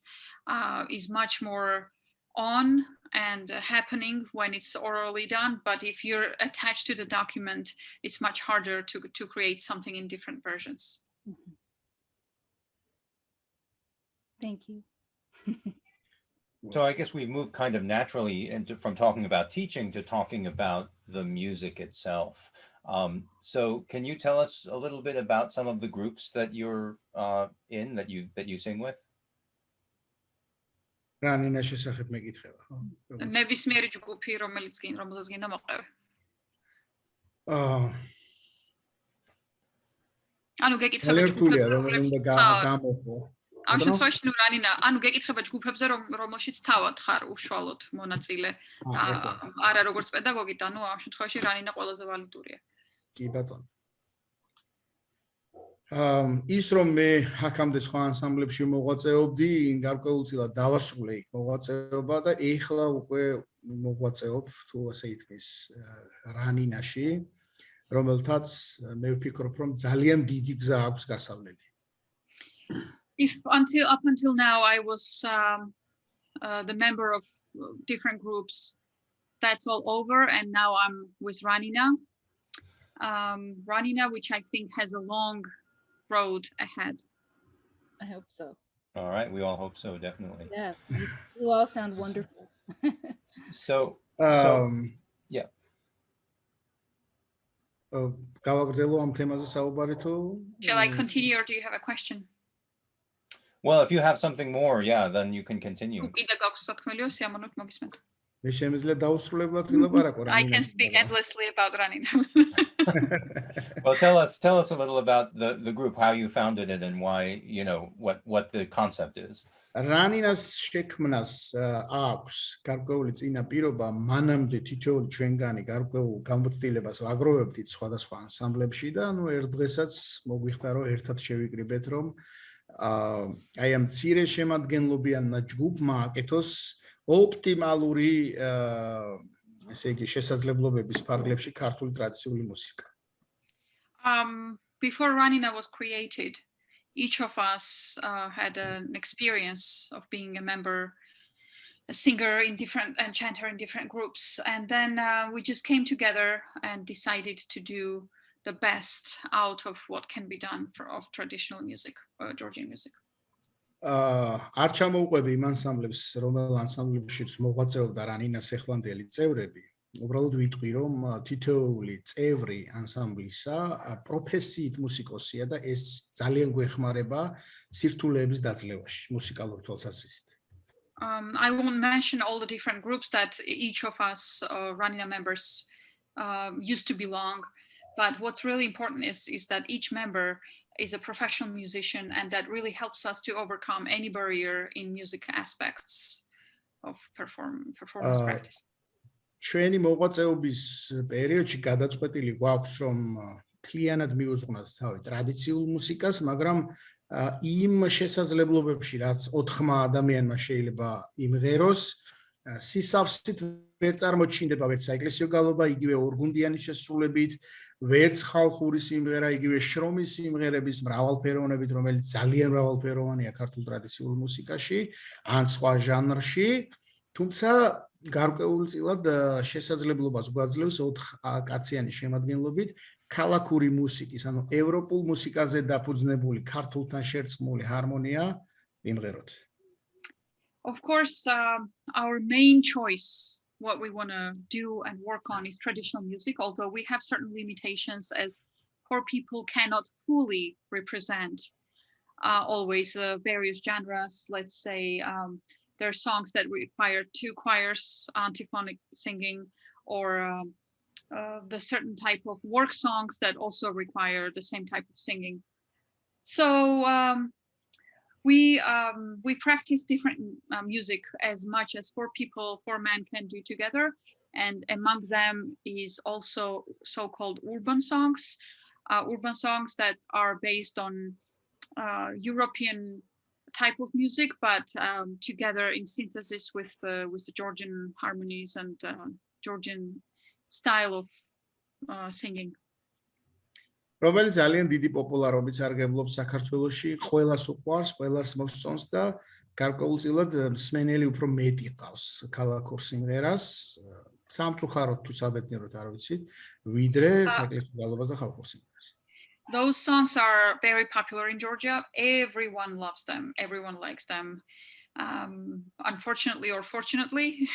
is much more on and happening when it's orally done. But if you're attached to the document, it's much harder to create something in different versions. Mm-hmm. Thank you. So I guess we've moved kind of naturally from talking about teaching to talking about the music itself. So can you tell us a little bit about some of the groups that you're in, that you sing with? Ranina შესახებ მეკითხება, ხო? ნებისმიერი ჯგუფი, რომელსაც გინდა მოყევი. ანუ გეკითხება ჯგუფებზე, ამ შემთხვევაში ნუ რანინა, ანუ გეკითხება ჯგუფებზე, რომელშიც თავად ხარ უშუალოდ მონაწილე, არა როგორც პედაგოგი და ნუ ამ შემთხვევაში რანინა ყველაზე ვალიდურია. კი ბატონო. ის რომ მე აქამდე სხვა ანსამბლებში მოღვაწეობდი, გარკვეულწილად დავასრულე იქ მოღვაწეობა და ეხლა უკვე მოღვაწეობ, თუ ასე ითქმის, რანინაში, რომელთაც მე ვფიქრობ, რომ ძალიან დიდი გზა აქვს გასავლელი. Up until now, I was the member of different groups. That's all over, and now I'm with Ranina. Ranina, which I think has a long road ahead. I hope so. All right, we all hope so, definitely. Yeah, you all sound wonderful. So yeah. გავაგრძელო ამ თემაზე საუბარი თუ? Shall I continue, or do you have a question? Well, if you have something more, yeah, then you can continue. მე შემიძლია დავუსრულებლად ვილაპარაკო რა. I can speak endlessly about Ranina. Well, tell us a little about the group, how you founded it, and why, you know, what the concept is. Ranina's შექმნას აქვს გარკვეული წინაპირობა, მანამდე თითოეული ჩვენგანი გარკვეულ გამოცდილებას ვაგროვებდით სხვადასხვა ანსამბლებში და ნუ ერთ დღესაც მოგვიხდა რომ ერთად შევიკრიბეთ რომ აი ამ მცირე შემადგენლობიან ჯგუფმა აკეთოს ოპტიმალური ესე იგი შესაძლებლობების ფარგლებში ქართული ტრადიციული მუსიკა. Before Ranina was created, each of us had an experience of being a member, a singer in different and chanter in different groups, and then we just came together and decided to do the best out of what can be done of traditional music, Georgian music. არ ჩამოუყვები იმ ანსამბლებს, რომელ ანსამბლებშიც მოღვაწეობდა რანინას ეხლანდელი წევრები. უბრალოდ ვიტყვი, რომ თითოეული წევრი ანსამბლისა პროფესიით მუსიკოსია და ეს ძალიან გვეხმარება სირთულეების დაძლევაში, მუსიკალური თვალსაზრისით. I won't mention all the different groups that each of us Ranina members used to belong, but what's really important is that each member is a professional musician, and that really helps us to overcome any barrier in music aspects of performance practice. ჩვენი მოღვაწეობის პერიოდში გადაწყვეტილი გვაქვს, რომ მთლიანად მივუძღვნათ თავი ტრადიციულ მუსიკას, მაგრამ იმ შესაძლებლობებში, რაც 4 ადამიანმა შეიძლება იმღეროს, სისავსით ვერ წარმოჩინდება ვერც საეკლესიო გალობა, იგივე ორგუნდიანი შესრულებით, ვერც ხალხური სიმღერა, იგივე შრომის სიმღერების მრავალფეროვნებით, რომელიც ძალიან მრავალფეროვანია ქართულ ტრადიციულ მუსიკაში, ან სხვა ჟანრში, თუმცა გარკვეულწილად შესაძლებლობას გვაძლევს 4 კაციანი შემადგენლობით ქალაქური მუსიკის, ანუ ევროპულ მუსიკაზე დაფუძნებული ქართულთან შერწყმული ჰარმონია ვიმღეროთ. Of course, our main choice, what we want to do and work on, is traditional music, although we have certain limitations as poor people cannot fully represent always various genres. Let's say there are songs that require two choirs, antiphonic singing, or the certain type of work songs that also require the same type of singing. So we practice different music as much as four men can do together, and among them is also so-called urban songs that are based on European type of music, but together in synthesis with the Georgian harmonies and Georgian style of singing. რომელიც ძალიან დიდი პოპულარობით სარგებლობს საქართველოში, ყველას უყვარს, ყველას მოსწონს და გარკვეულწილად მსმენელი უფრო მეტი ყავს ქალაქურ სიმღერას, სამწუხაროდ თუ საბედნიეროდ არ ვიცით, ვიდრე საეკლესიო გალობას და ხალხურ სიმღერას. Those songs are very popular in Georgia. Everyone loves them. Everyone likes them. Unfortunately or fortunately,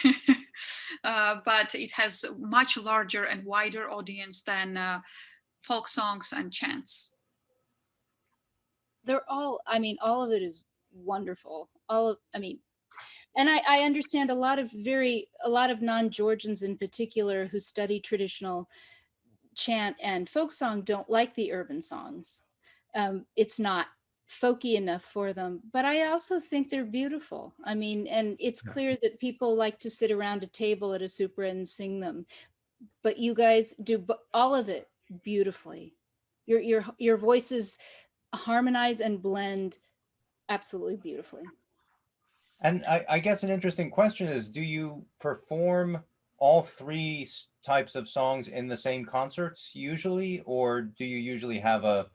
but it has a much larger and wider audience than folk songs and chants. They're all of it is wonderful. And I understand a lot of non-Georgians in particular who study traditional chant and folk song don't like the urban songs. It's not folky enough for them, but I also think they're beautiful. And it's clear that people like to sit around a table at a super and sing them, but you guys do all of it beautifully. Your voices harmonize and blend absolutely beautifully. And I guess an interesting question is, do you perform all three types of songs in the same concerts usually, or do you usually have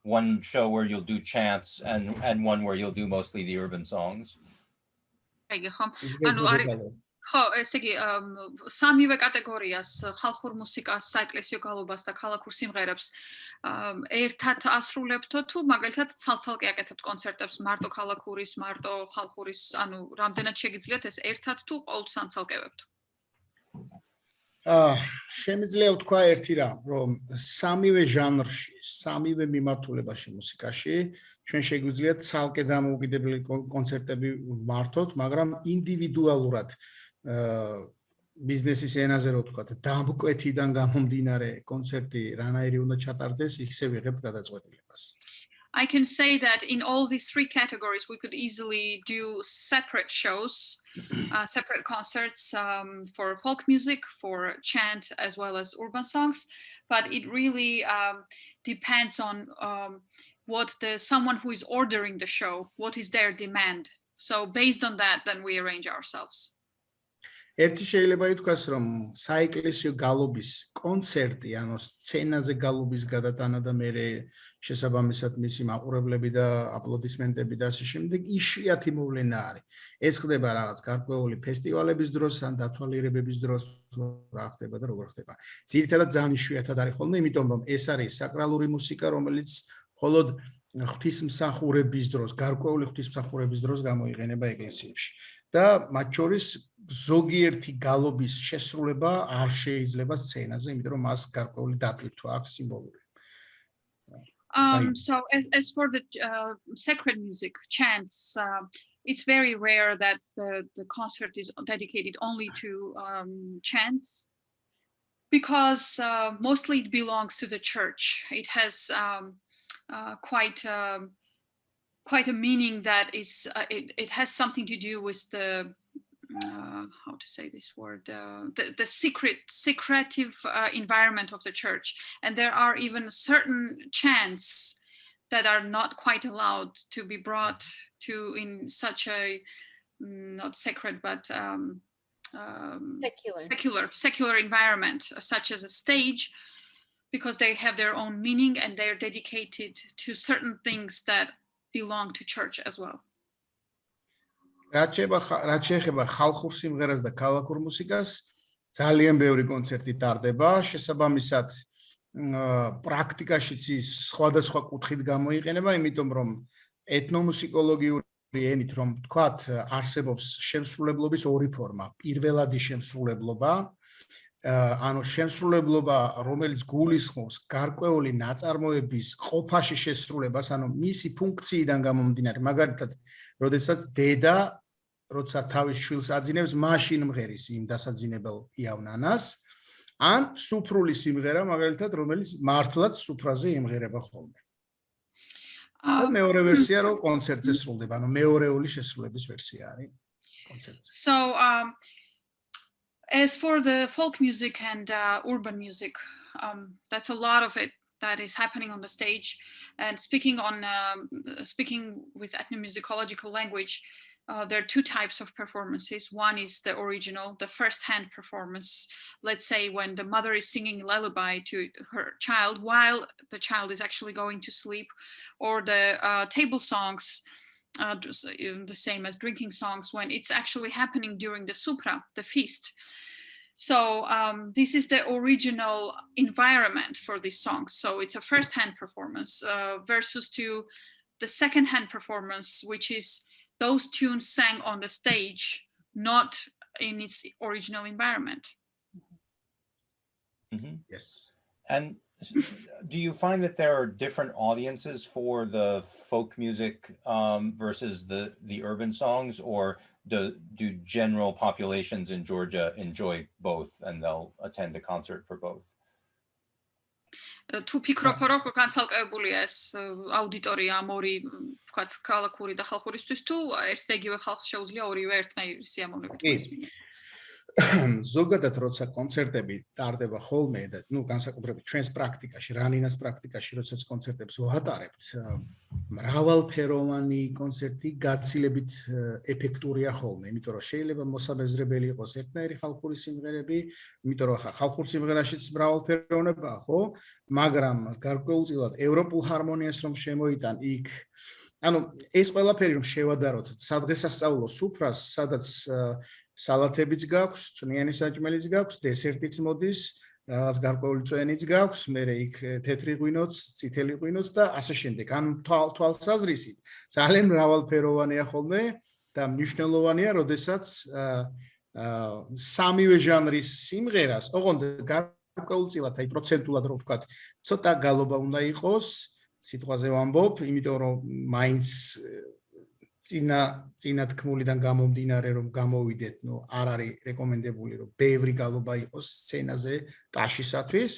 one show where you'll do chants and one where you'll do mostly the urban songs? ხო, ესე იგი, სამივე კატეგორიას, ხალხურ მუსიკას, საეკლესიო გალობას და ქალაქურ სიმღერებს ერთად ასრულებთო თუ მაგალითად ცალ-ცალკე აკეთებთ კონცერტებს, მარტო ქალაქურის, მარტო ხალხურის, რამდენად შეგიძლიათ ეს ერთად თუ ყოველთვის ანცალკევებთ? შემიძლია ვთქვა ერთი რამ, რომ სამივე ჟანრში, სამივე მიმართულებაში მუსიკაში ჩვენ შეგვიძლია ცალკე დამოუკიდებელი კონცერტები ვმართოთ, მაგრამ ინდივიდუალურად ბიზნესის ენაზე რო ვთქვათ, დამკვეთიდან გამომდინარე კონცერტი რანაირი უნდა ჩატარდეს, ისე ვიღებთ გადაწყვეტილებას. I can say that in all these three categories, we could easily do separate shows, separate concerts for folk music, for chant, as well as urban songs. But it really depends on what someone who is ordering the show, what is their demand. So based on that, then we arrange ourselves. ერთი შეიძლება ითქვას, რომ საეკლესიო გალობის კონცერტი, ანუ სცენაზე გალობის გადატანა და მერე შესაბამისად მისი მაყურებლები და აპლოდისმენტები და ასე შემდეგ იშვიათი მოვლენა არის. ეს ხდება რაღაც გარკვეული ფესტივალების დროს, ან დათვალიერებების დროს, რა ხდება და როგორ ხდება. ძირითადად ძალიან იშვიათად არის ხოლმე, იმიტომ რომ ეს არის საკრალური მუსიკა, რომელიც მხოლოდ ღვთისმსახურების დროს, გარკვეული ღვთისმსახურების დროს გამოიყენება ეკლესიებში. და მათ შორის ზოგიერთი გალობის შესრულება არ შეიძლება სცენაზე, იმიტომ რომ მას გარკვეული დატვირთვა აქვს სიმბოლური. So as for the sacred music, chants, it's very rare that the concert is dedicated only to chants, because mostly it belongs to the church. It has quite a meaning that is it has something to do with the how to say this word, the secretive environment of the church, and there are even certain chants that are not quite allowed to be brought to in such a not sacred but secular environment, such as a stage, because they have their own meaning and they're dedicated to certain things that belong to church as well. რაც შეეხება ხალხურ სიმღერას და ქალაქურ მუსიკას, ძალიან ბევრი კონცერტი ტარდება, შესაბამისად პრაქტიკაშიც ის სხვადასხვა კუთხით გამოიყენება, იმიტომ რომ ეთნომუსიკოლოგიური ენით რომ ვთქვათ, არსებობს შემსრულებლობის ორი ფორმა. პირველადი შემსრულებლობა, ანუ შემსრულებლობა, რომელიც გულისხმობს გარკვეული ნაწარმოების ყოფაში შესრულებას, ანუ მისი ფუნქციიდან გამომდინარე, მაგალითად, როდესაც დედა როცა თავის შვილს აძინებს, მაშინ მღერის იმ დასაძინებელ იავნანას, ან სუფრული სიმღერა, მაგალითად, რომელიც მართლაც სუფრაზე იმღერება ხოლმე. მეორე ვერსია რო კონცერტზე სრულდება, ანუ მეორეული შესრულების ვერსია არის კონცერტზე. So as for the folk music and urban music, that's a lot of it that is happening on the stage. And speaking with ethnomusicological language, there are two types of performances. One is the original, the first-hand performance. Let's say when the mother is singing a lullaby to her child while the child is actually going to sleep, or the table songs, the same as drinking songs, when it's actually happening during the supra, the feast. So this is the original environment for these songs. So it's a first-hand performance versus to the second-hand performance, which is those tunes sang on the stage, not in its original environment. Mm-hmm. Yes. And do you find that there are different audiences for the folk music versus the urban songs, or do general populations in Georgia enjoy both and they'll attend a concert for both? თუ ფიქრობ რომ განცალკევებულია ეს აუდიტორია ამ ორი ვთქვათ ქალაქური და ხალხურისთვის, თუ ერთ იგივე ხალხს შეუძლია ორივე ერთნაირი სიამოვნებით მოისმინოს? ზოგადად როცა კონცერტები ტარდება ხოლმე და განსაკუთრებით ჩვენს პრაქტიკაში, რანინას პრაქტიკაში, როდესაც კონცერტებს ვატარებთ, მრავალფეროვანი კონცერტი გაცილებით ეფექტურია ხოლმე, იმიტომ რომ შეიძლება მოსაბეზრებელი იყოს ერთნაირი ხალხური სიმღერები, იმიტომ რომ ხალხურ სიმღერაშიც მრავალფეროვნებაა, ხო? მაგრამ გარკვეულწილად ევროპულ ჰარმონიას რომ შემოიტან იქ, ანუ ეს ყველაფერი რომ შევადაროთ სადღესასწაულო სუფრას, სადაც სალათებიც გაქვს, წვნიანი საჭმელიც გაქვს, დესერტიც მოდის, რაღაც გარკვეული წვენიც გაქვს, მერე იქ თეთრი ღვინოც, წითელი ღვინოც და ასე შემდეგ. ან თვალსაზრისით ძალიან მრავალფეროვანია ხოლმე და მნიშვნელოვანია, როდესაც სამივე ჟანრის სიმღერას, ოღონდ გარკვეულწილად, აი პროცენტულად რო ვთქვათ, ცოტა გალობა უნდა იყოს, სიტყვაზე ვამბობ, იმიტომ რომ მაინც წინა თქმულიდან გამომდინარე რომ გამოვიდეთ, არ არის რეკომენდებული რომ ბევრი გალობა იყოს სცენაზე ტაშისათვის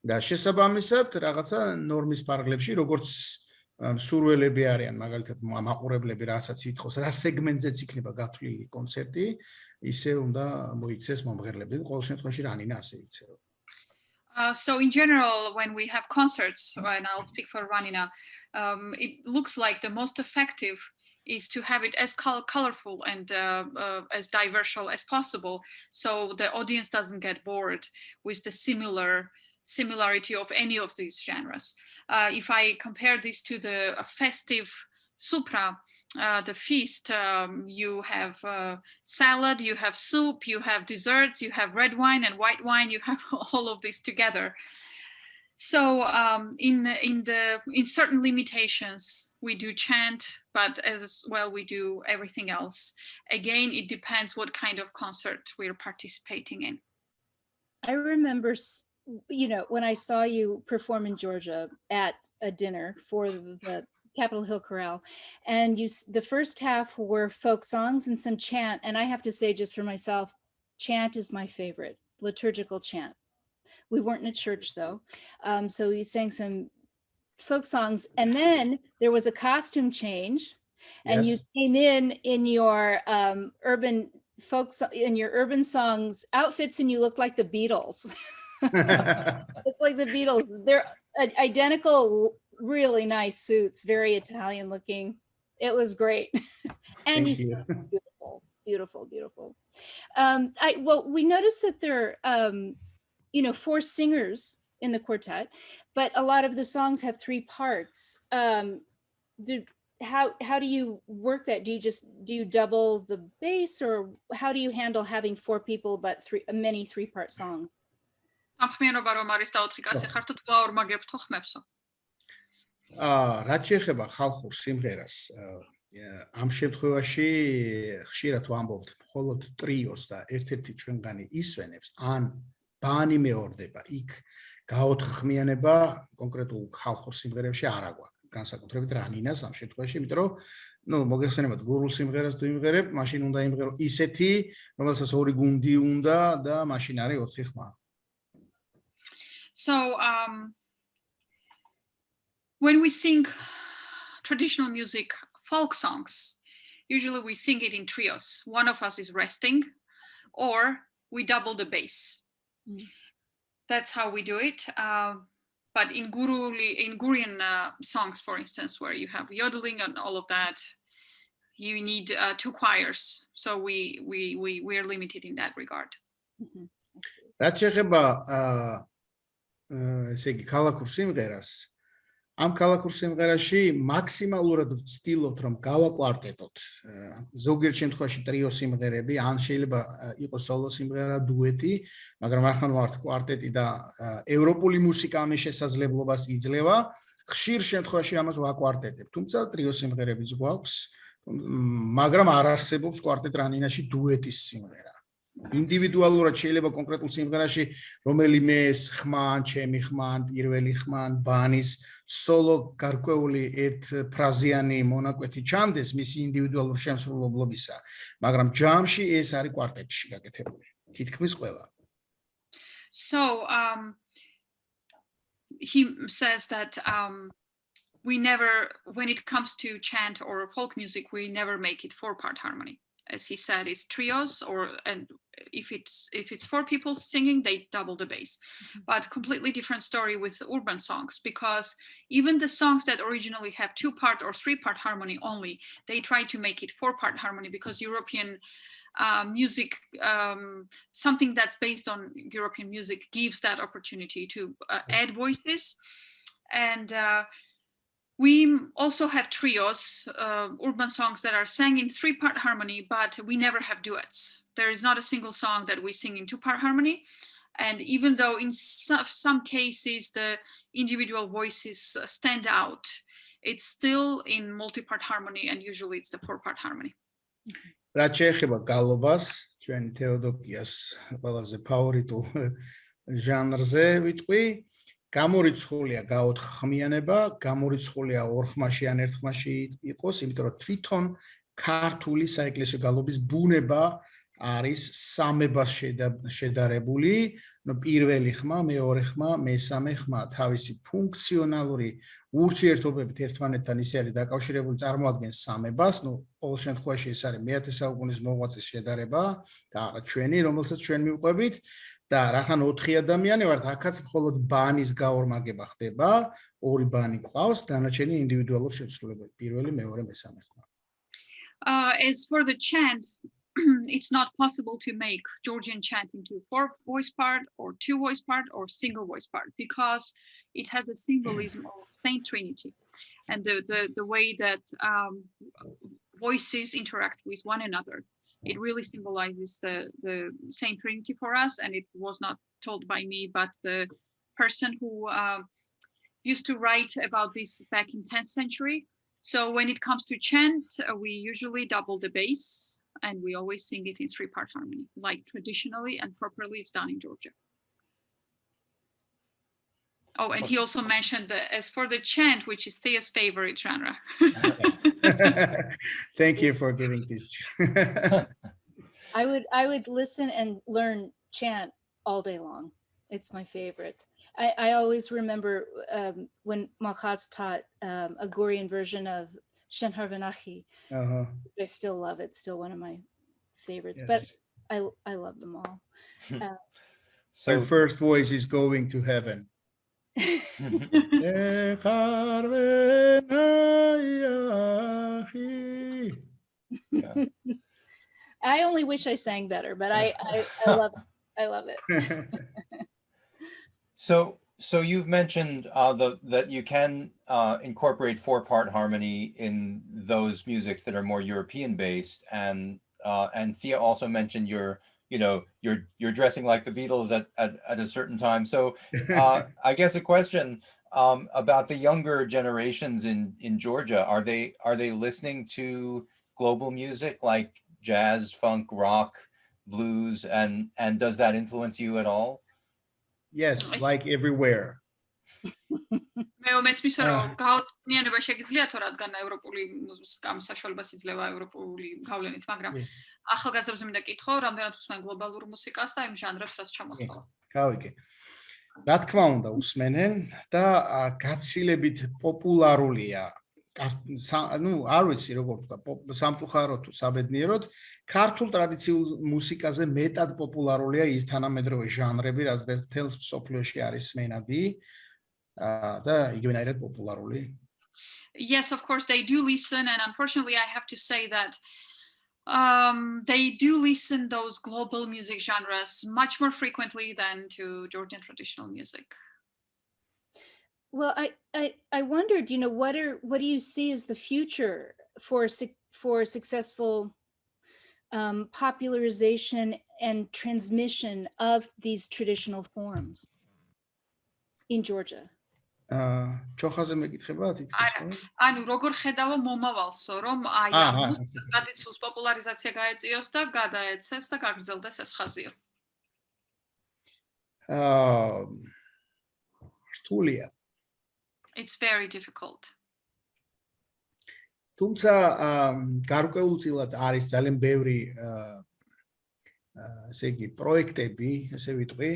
და შესაბამისად რაღაცა ნორმის ფარგლებში, როგორც მსურველები არიან, მაგალითად მაყურებლები, რასაც ითხოვს, რა სეგმენტზეც იქნება გათვლილი კონცერტი, ისე უნდა მოიქცეს მომღერლები. ყოველ შემთხვევაში რანინა ასე იქცევა. So in general, when we have concerts, and I'll speak for Ranina, it looks like the most effective is to have it as colorful and as diverse as possible, so the audience doesn't get bored with the similarity of any of these genres. If I compare this to the festive supra, the feast, you have salad, you have soup, you have desserts, you have red wine and white wine, you have all of this together. So in certain limitations, we do chant, but as well we do everything else. Again, it depends what kind of concert we're participating in. I remember, when I saw you perform in Georgia at a dinner for the Capitol Hill Chorale, and the first half were folk songs and some chant, and I have to say, just for myself, chant is my favorite, liturgical chant. We weren't in a church though, so you sang some folk songs, and then there was a costume change, and you came in your urban songs outfits, and you looked like the Beatles. It's like the Beatles. They're identical, really nice suits, very Italian looking. It was great. And you sound beautiful. We noticed that there are 4 singers in the quartet, but a lot of the songs have 3 parts. How do you work that? Do you double the bass, or how do you handle having 4 people but many 3-part songs? ამხმიანობა რომ არის და 4 კაცი ხართ თუ აორმაგებთ ხო ხმებსო? რაც შეეხება ხალხურ სიმღერას, ამ შემთხვევაში ხშირად ვამბობთ მხოლოდ ტრიოს და ერთ-ერთი ჩვენგანი ისვენებს, ან ბანი მეორდება, იქ გაოთხხმიანება კონკრეტულ ხალხურ სიმღერებში არ აგვაქვს, განსაკუთრებით რანინას ამ შემთხვევაში, იმიტომ რომ მოგეხსენებათ გურულ სიმღერას თუ იმღერებ, მაშინ უნდა იმღერო ისეთი, რომელსაც ორი გუნდი უნდა და მაშინ არის 4 ხმა. So when we sing traditional music, folk songs, usually we sing it in trios. One of us is resting, or we double the bass. That's how we do it. But in Gurian songs, for instance, where you have yodeling and all of that, you need 2 choirs. So we are limited in that regard. რაც შეეხება ესე იგი ქალაქურ სიმღერას, ამ ქალაქურ სიმღერაში მაქსიმალურად ვცდილობთ რომ გავაკვარტეტოთ. ზოგიერთ შემთხვევაში ტრიო სიმღერები, ან შეიძლება იყოს სოლო სიმღერა, დუეტი, მაგრამ ახლა ვართ კვარტეტი და ევროპული მუსიკა ამის შესაძლებლობას იძლევა. ხშირ შემთხვევაში ამას ვაკვარტეტებ. თუმცა ტრიო სიმღერებიც გვაქვს, მაგრამ არ არსებობს კვარტეტ რანინაში დუეტის სიმღერა. ინდივიდუალურად შეიძლება კონკრეტულ სიმღერაში რომელიმე ხმა, ჩემი ხმა, პირველი ხმა, ბანის სოლო გარკვეული ერთ ფრაზიანი მონაკვეთი ჩანდეს მისი ინდივიდუალურ შემსრულებლობისა, მაგრამ ჯამში ეს არის კვარტეტში გაკეთებული. თითქმის ყველა. So he says that we never, when it comes to chant or folk music, we never make it 4-part harmony. As he said, it's trios, and if it's 4 people singing, they double the bass. But completely different story with urban songs, because even the songs that originally have 2-part or 3-part harmony only, they try to make it 4-part harmony, because European music, something that's based on European music, gives that opportunity to add voices. And we also have trios, urban songs that are sang in 3-part harmony, but we never have duets. There is not a single song that we sing in 2-part harmony. And even though in some cases the individual voices stand out, it's still in multi-part harmony, and usually it's the 4-part harmony. რაც შეეხება გალობას, ჩვენი თეოდოკიას ყველაზე ფავორიტულ ჟანრზე ვიტყვი, გამორიცხულია გაოთხხმიანება, გამორიცხულია 2 ხმაში ან 1 ხმაში იყოს, იმიტომ რომ თვითონ ქართული საეკლესიო გალობის ბუნება არის სამებას შედარებული, პირველი ხმა, მეორე ხმა, მესამე ხმა, თავისი ფუნქციონალური ურთიერთობებით ერთმანეთთან ისე არის დაკავშირებული, წარმოადგენს სამებას, ყოველ შემთხვევაში ეს არის მე-10 საუკუნის მოღვაწის შედარება და არა ჩვენი, რომელსაც ჩვენ მივყვებით. და რახან 4 ადამიანი ვართ, აქაც მხოლოდ ბანის გაორმაგება ხდება, 2 ბანი გვყავს, დანარჩენი ინდივიდუალურ შემსრულებელია, პირველი, მეორე, მესამე ხმა. As for the chant, it's not possible to make Georgian chant into 4-voice part or 2-voice part or single voice part, because it has a symbolism of Saint Trinity, and the way that voices interact with one another. It really symbolizes the Saint Trinity for us, and it was not told by me, but the person who used to write about this back in 10th century. So when it comes to chant, we usually double the bass, and we always sing it in 3-part harmony, like traditionally and properly it's done in Georgia. Oh, and he also mentioned that as for the chant, which is Thea's favorite genre. Thank you for giving this. I would listen and learn chant all day long. It's my favorite. I always remember when Malchaz taught a Gurian version of Shen Harvanachi. I still love it. Still one of my favorites. Yes. But I love them all. So my first voice is going to heaven. I only wish I sang better, but I love it. I love it. So you've mentioned that you can incorporate 4-part harmony in those musics that are more European based, and Thea also mentioned your you're dressing like the Beatles at a certain time. So I guess a question about the younger generations in Georgia. Are they listening to global music like jazz, funk, rock, blues, and does that influence you at all? Yes, like everywhere. მე მესმის რომ გაუწნიანება შეგიძლია თუ რადგან ევროპული მუსიკამ საშუალებას იძლევა ევროპული გავლენით, მაგრამ ახალგაზრდებს მინდა კითხო, რამდენად უსმენ გლობალურ მუსიკას და იმ ჟანრებს, რაც ჩამოთვალა. გავიგე. რა თქმა უნდა, უსმენენ და გაცილებით პოპულარულია. არ ვიცი როგორ ვთქვა, სამწუხაროდ თუ საბედნიეროდ, ქართულ ტრადიციულ მუსიკაზე მეტად პოპულარულია ის თანამედროვე ჟანრები, რაც მთელს მსოფლიოში არის სმენადი. და იგივენაირად პოპულარული. Yes, of course they do listen, and unfortunately I have to say that they do listen those global music genres much more frequently than to Georgian traditional music. Well, I wondered, what do you see as the future for successful popularization and transmission of these traditional forms in Georgia? ჩოხაზე მეკითხება თითქოს. ანუ როგორ ხედავ მომავალსო, რომ აი ამ მუსიკის ტრადიციულ პოპულარიზაცია გაეწიოს და გადაეცეს და გაგრძელდეს ეს ხაზი? რთულია. It's very difficult. თუმცა გარკვეულწილად არის ძალიან ბევრი ესე იგი პროექტები, ესე ვიტყვი,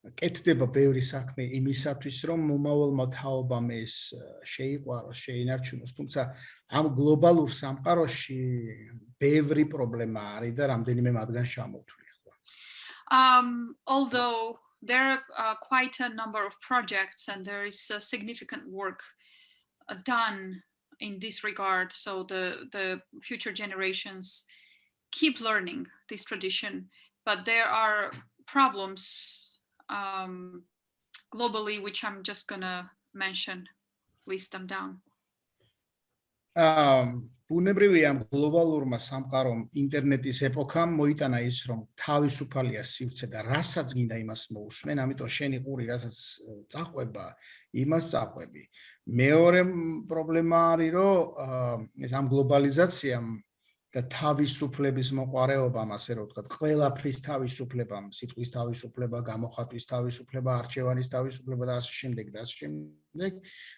კეთდება ბევრი საქმე იმისათვის, რომ მომავალმა თაობამ ეს შეიყვაროს, შეინარჩუნოს, თუმცა ამ გლობალურ სამყაროში ბევრი პრობლემა არის და რამდენიმე მათგანს ჩამოვთვლი ახლა. Although there are quite a number of projects and there is significant work done in this regard, so the future generations keep learning this tradition, but there are problems globally, which I'm just gonna mention, list them down. ბუნებრივი ამ გლობალურმა სამყარომ ინტერნეტის ეპოქამ მოიტანა ის, რომ თავისუფალია სივრცე და რასაც გინდა იმას მოусმენ, ამიტომ შენი ყური რასაც წაყვება, იმას წაყვები. მეორე პრობლემა არის, რომ ეს ამ გლობალიზაციამ და თავისუფლების მოყარეობამ, ასე რომ ვთქვათ, ყველაფრის თავისუფლებამ, სიტყვის თავისუფლება, გამოხატვის თავისუფლება, არჩევანის თავისუფლება და ასე შემდეგ და ასე შემდეგ,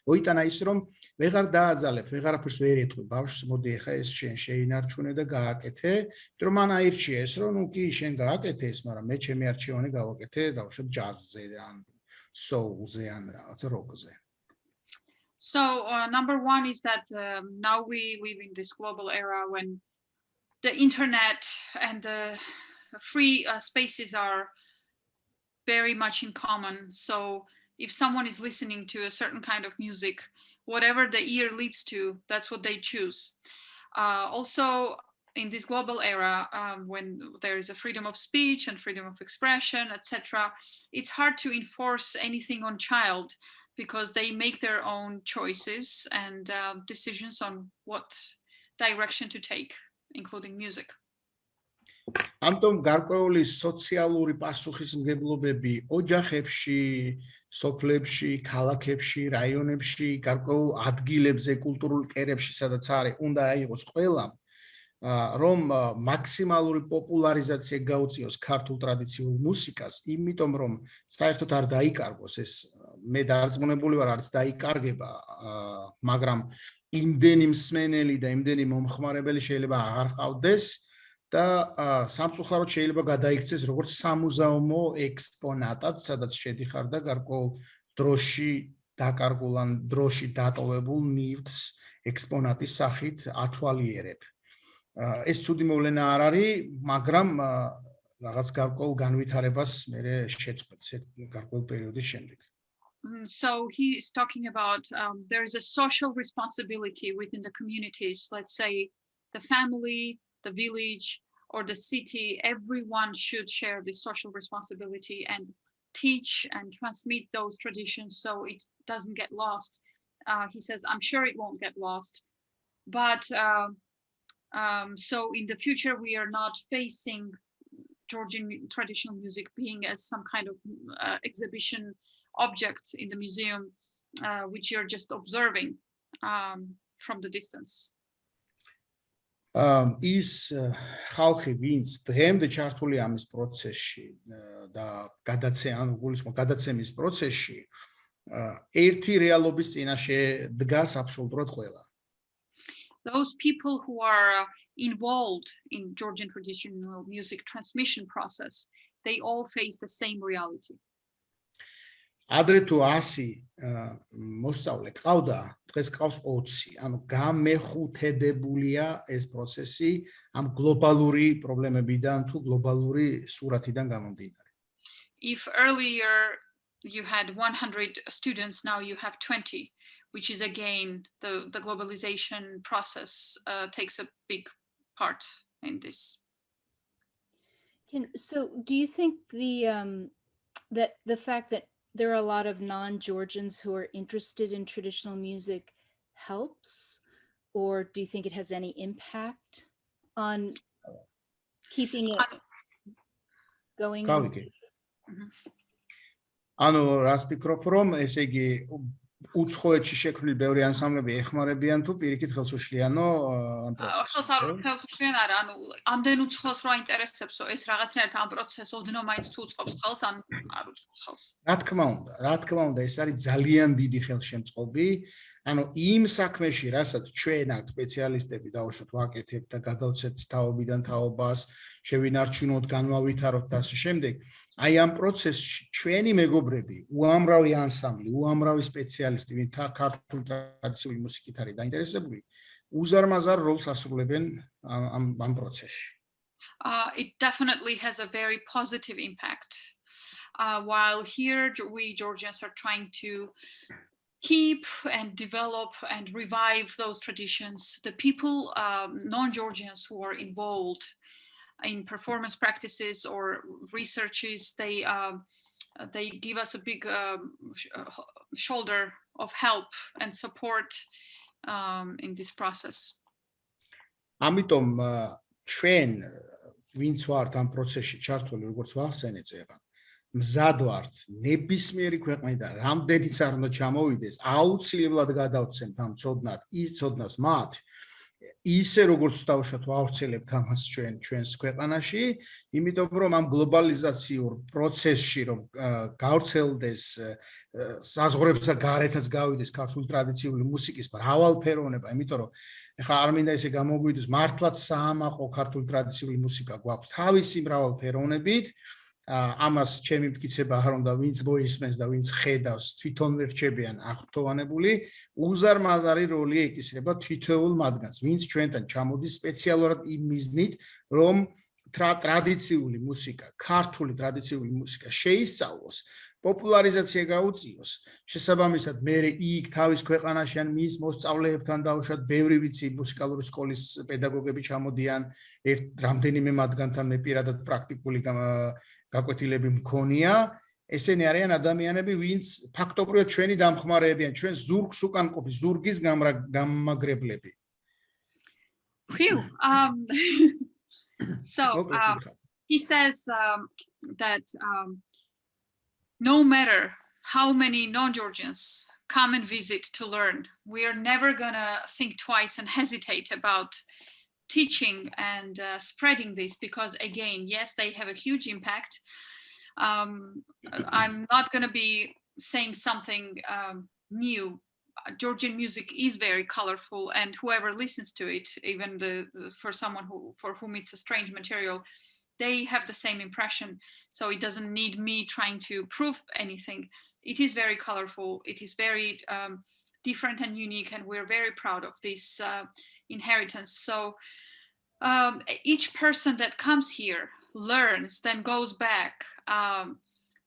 მოიტანა ის, რომ ვეღარ დააძალებ, ვეღარაფერს ვერ ეთქვი ბავშვს, მოდი ახლა ეს შენ შეინარჩუნე და გააკეთე, რომ მან აირჩია ეს, რომ ნუ კი შენ გააკეთე ეს, მაგრამ მე ჩემი არჩევანი გავაკეთე დავუშვებ ჯაზზე ან soul-ზე ან რაღაცა როკზე. So number one is that now we live in this global era when the internet and the free spaces are very much in common. So if someone is listening to a certain kind of music, whatever the ear leads to, that's what they choose. Also, in this global era, when there is a freedom of speech and freedom of expression, etc., it's hard to enforce anything on child because they make their own choices and decisions on what direction to take, including music. ამიტომ გარკვეული სოციალური პასუხისმგებლობები ოჯახებში, სოფლებში, ქალაქებში, რაიონებში, გარკვეულ ადგილებზე, კულტურულ კერებში, სადაც არის, უნდა აიღოს ყველამ, რომ მაქსიმალური პოპულარიზაცია გაუწიოს ქართულ ტრადიციულ მუსიკას, იმიტომ რომ საერთოდ არ დაიკარგოს ეს, მე დარწმუნებული ვარ, არც დაიკარგება, მაგრამ იმდენი მსმენელი და იმდენი მომხმარებელი შეიძლება აღარ ყავდეს და სამწუხაროდ შეიძლება გადაიქცეს როგორც სამუზეუმო ექსპონატად, სადაც შედიხარ და გარკვეულ დროში დაკარგულ ან დროში დატოვებულ ნივთს ექსპონატის სახით ათვალიერებ. ეს ცუდი მოვლენა არ არის, მაგრამ რაღაც გარკვეულ განვითარებას მე შეწყვეტს გარკვეულ პერიოდის შემდეგ. So he is talking about there is a social responsibility within the communities, let's say the family, the village, or the city. Everyone should share this social responsibility and teach and transmit those traditions so it doesn't get lost. He says, I'm sure it won't get lost, but so in the future we are not facing Georgian traditional music being as some kind of exhibition object in the museum, which you're just observing from the distance. ის ხალხი, ვინც დღემდე ჩართული ამის პროცესში და გადაცემის პროცესში, ერთი რეალობის წინაშე დგას აბსოლუტურად ყველა. Those people who are involved in Georgian traditional music transmission process, they all face the same reality. ადრე თუ 100 მოსწავლე ყავდა, დღეს ყავს 20. ანუ გამეხუთედებულია ეს პროცესი ამ გლობალური პრობლემებიდან თუ გლობალური სურათიდან გამომდინარე. If earlier you had 100 students, now you have 20, which is again the globalization process takes a big part in this. So do you think that the fact that there are a lot of non-Georgians who are interested in traditional music helps, or do you think it has any impact on keeping it going? ანუ რას ფიქრობ, რომ ესე იგი უცხოეთში შექმნილი ბევრი ანსამბლები ეხმარებიან თუ პირიქით ხელს უშლიანო ამ პროცესს? ხელს უშლიან არა, ანუ ამდენ უცხოს რა ინტერესებსო ეს რაღაცნაირად ამ პროცესს ოდნავ მაინც თუ უწყობს ხელს ან არ უწყობს ხელს. რა თქმა უნდა, ეს არის ძალიან დიდი ხელშემწყობი. ანუ იმ საქმეში, რასაც ჩვენ აქ სპეციალისტები დავუშვათ ვაკეთებთ და გადავცეთ თაობიდან თაობას, შევინარჩუნოთ, განვავითაროთ და ასე შემდეგ. აი ამ პროცესში ჩვენი მეგობრები, უამრავი ანსამბლი, უამრავი სპეციალისტი, ვინც ქართული ტრადიციული მუსიკით არის დაინტერესებული, უზარმაზარ როლს ასრულებენ ამ პროცესში. It definitely has a very positive impact. While here we Georgians are trying to keep and develop and revive those traditions, the people, non-Georgians who are involved in performance practices or researches, they give us a big shoulder of help and support in this process. ამიტომ ჩვენ ვინც ვართ ამ პროცესში ჩართული, როგორც ვახსენე წეგან, მზად ვართ ნებისმიერი ქვეყნიდან რამდენიც არ უნდა ჩამოვიდეს, აუცილებლად გადავცემთ ამ ცოდნად ის ცოდნას მათ, ისე როგორც დავუშვათ ვავრცელებთ ამას ჩვენს ქვეყანაში, იმიტომ რომ ამ გლობალიზაციურ პროცესში რომ გავრცელდეს საზღვრებსა გარეთაც გავიდეს ქართული ტრადიციული მუსიკის მრავალფეროვნება, იმიტომ რომ ეხლა არ მინდა ესე გამოგვიდეს მართლაც საამაყო ქართული ტრადიციული მუსიკა გვაქვს თავისი მრავალფეროვნებით. ამას ჩემი მტკიცება არ უნდა ვინც მოისმენს და ვინც ხედავს თვითონვე რჩებიან აღფრთოვანებული, უზარმაზარი როლი ეკისრება თითოეულ მათგანს, ვინც ჩვენთან ჩამოდის სპეციალურად იმ მიზნით, რომ ტრადიციული მუსიკა, ქართული ტრადიციული მუსიკა შეისწავლოს, პოპულარიზაცია გაუწიოს. შესაბამისად, მე იქ თავის ქვეყანაში ან მის მოსწავლეებთან დავუშვათ, ბევრი ვიცი მუსიკალური სკოლის პედაგოგები ჩამოდიან, რამდენიმე მათგანთან მე პირადად პრაქტიკული გაკვეთილები მქონია, ესენი არიან ადამიანები, ვინც ფაქტობრივად ჩვენი დამხმარეებიან, ჩვენ ზურგს უკან ყოფის, ზურგის გამაგრებლები. So he says that no matter how many non-Georgians come and visit to learn, we are never gonna think twice and hesitate about teaching and spreading this, because again, yes, they have a huge impact. I'm not going to be saying something new. Georgian music is very colorful, and whoever listens to it, even for someone for whom it's a strange material, they have the same impression. So it doesn't need me trying to prove anything. It is very colorful. It is very different and unique, and we're very proud of this inheritance. So each person that comes here learns, then goes back,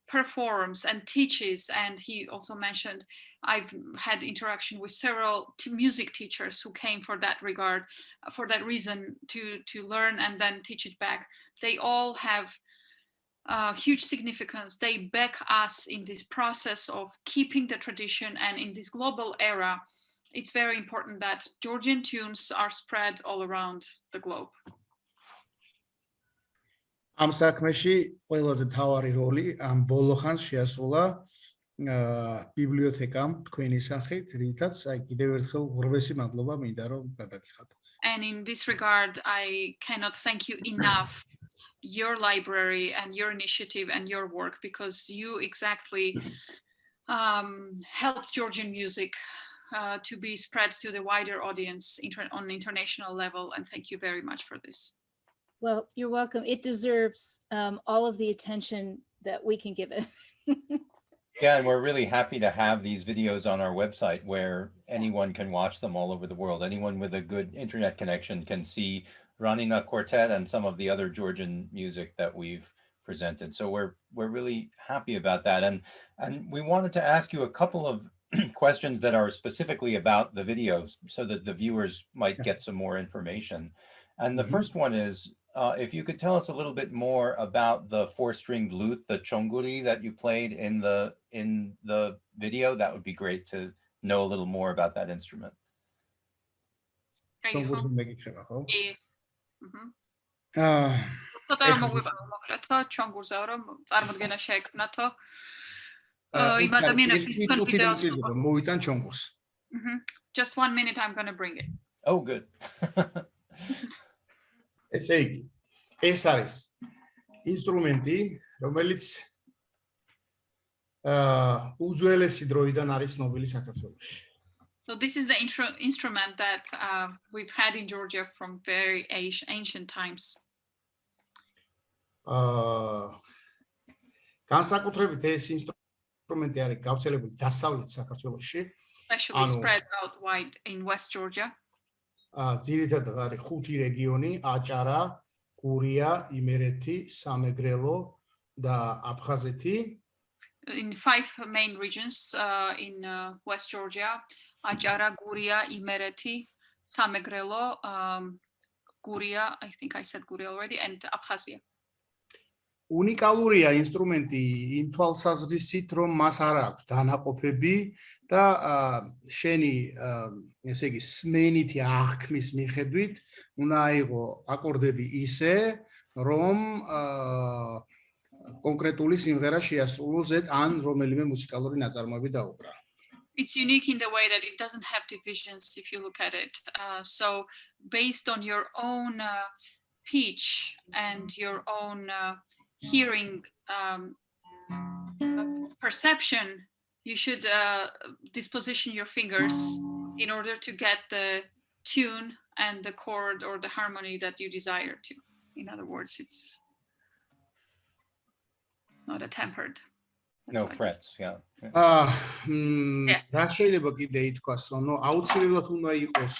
performs and teaches. And he also mentioned I've had interaction with several music teachers who came for that regard, for that reason, to learn and then teach it back. They all have huge significance. They back us in this process of keeping the tradition, and in this global era, it's very important that Georgian tunes are spread all around the globe. ამ საქმეში ყველაზე მთავარი როლი ამ ბოლო ხანს შეასრულა ბიბლიოთეკამ თქვენი სახით, რითაც აი კიდევ ერთხელ უღრმესი მადლობა მინდა რომ გადაგიხადოთ. And in this regard, I cannot thank you enough, your library and your initiative and your work, because you exactly helped Georgian music to be spread to the wider audience on international level. And thank you very much for this. Well, you're welcome. It deserves all of the attention that we can give it. Yeah, and we're really happy to have these videos on our website where anyone can watch them all over the world. Anyone with a good internet connection can see Ranina Quartet and some of the other Georgian music that we've presented. So we're really happy about that. And we wanted to ask you a couple of questions that are specifically about the videos so that the viewers might get some more information. And the first one is, if you could tell us a little bit more about the 4-stringed lute, the chonguri that you played in the video, that would be great to know a little more about that instrument. Just 1 minute, I'm going to bring it. Oh, good. ესე იგი, ეს არის ინსტრუმენტი, რომელიც უძველესი დროიდან არის ცნობილი საქართველოში. So this is the instrument that we've had in Georgia from very ancient times. განსაკუთრებით ეს ინსტრუმენტი არის გავრცელებული დასავლეთ საქართველოში. Especially spread out wide in West Georgia. ძირითადად არის 5 რეგიონი: აჭარა, გურია, იმერეთი, სამეგრელო და აფხაზეთი. In 5 main regions in West Georgia: Aჭარა, Guria, Imereti, Samegrelo, Guria, I think I said Guria already, and Abkhazia. უნიკალურია ინსტრუმენტი იმ თვალსაზრისით, რომ მას არ აქვს დანაყოფები და შენი ესე იგი სმენითი აღქმის მიხედვით უნდა აიღო აკორდები ისე, რომ კონკრეტული სიმღერა შეასრულო ზედ ან რომელიმე მუსიკალური ნაწარმოები დაუკრა. It's unique in the way that it doesn't have divisions if you look at it. So based on your own pitch and your own hearing perception, you should disposition your fingers in order to get the tune and the chord or the harmony that you desire to. In other words, it's not a tempered. No frets, yeah. რა შეიძლება კიდე ითქვას, რომ აუცილებლად უნდა იყოს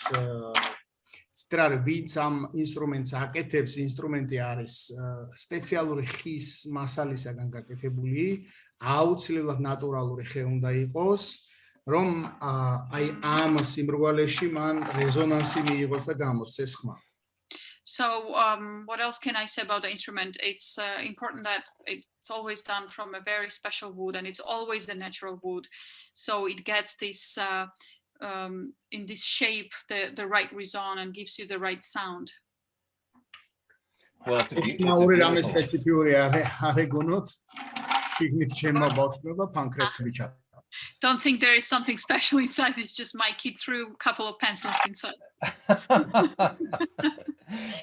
სწრაფი, ვინც ამ ინსტრუმენტს აკეთებს, ინსტრუმენტი არის სპეციალური ხის მასალისაგან გაკეთებული, აუცილებლად ნატურალური ხე უნდა იყოს, რომ აი ამ სიმრგვალეში მან რეზონანსი მიიღოს და გამოსცეს ხმა. So what else can I say about the instrument? It's important that it's always done from a very special wood, and it's always the natural wood. So it gets this in this shape, the right reson, and gives you the right sound. Well, it's a beautiful. Don't think there is something special inside. It's just my kid threw a couple of pencils inside.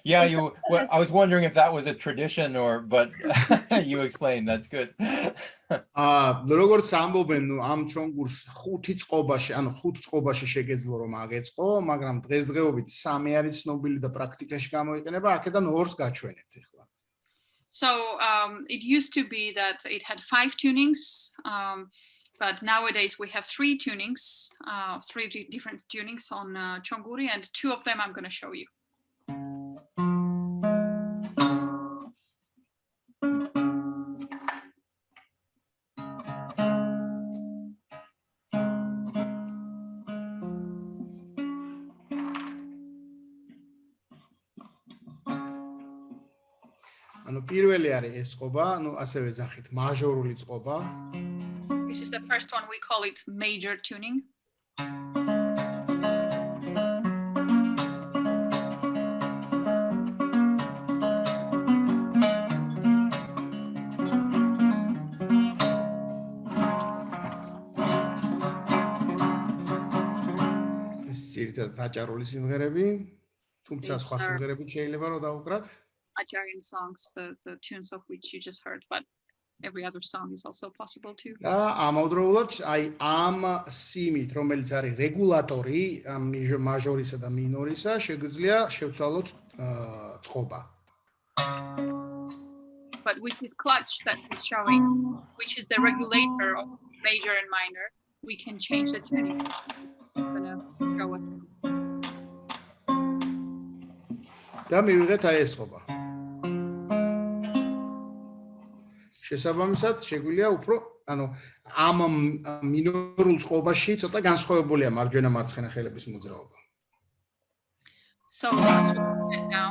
Yeah, I was wondering if that was a tradition but you explained. That's good. როგორც ამბობენ, ამ ჩონგურს 5 წყობაში, ანუ 5 წყობაში შეგეძლო რომ აგეწყო, მაგრამ დღესდღეობით 3 არის ცნობილი და პრაქტიკაში გამოიყენება, აქედან 2-ს გაჩვენებთ ახლა. So it used to be that it had 5 tunings, but nowadays we have 3 tunings, 3 different tunings on chonguri, and 2 of them I'm going to show you. ანუ პირველი არის ეს წყობა, ანუ ასევე ძახით მაჟორული წყობა. This is the first one, we call it major tuning. ძირითადად აჭარული სიმღერები, თუმცა These სხვა are სიმღერები შეიძლება რომ დავუკრათ. Hungarian songs, the tunes of which you just heard, but every other song is also possible too. და ამავდროულად აი ამ სიმით, რომელიც არის რეგულატორი მაჟორისა და მინორისა, შეგვიძლია შევცვალოთ წყობა. But with this clutch that he's showing, which is the regulator of major and minor, we can change the tuning. It's gonna show us. და მივიღეთ აი ეს წყობა. შესაბამისად, შეგვიძლია უფრო, ანუ ამ მინორულ წყობაში ცოტა განსხვავებულია მარჯვენა მარცხენა ხელების მოძრაობა. So this is what we get now.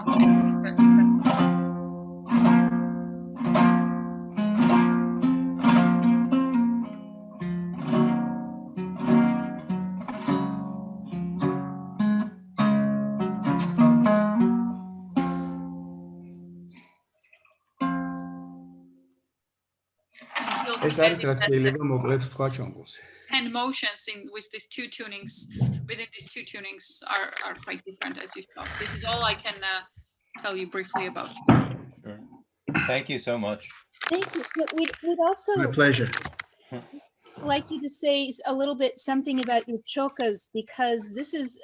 ეს არის რაც შეიძლება მოკლედ თქვა ჩონგურზე. And motions with these two tunings, within these two tunings are quite different, as you saw. This is all I can tell you briefly about. Sure. Thank you so much. Thank you. We'd also My pleasure. like you to say a little bit something about your chokas, because this is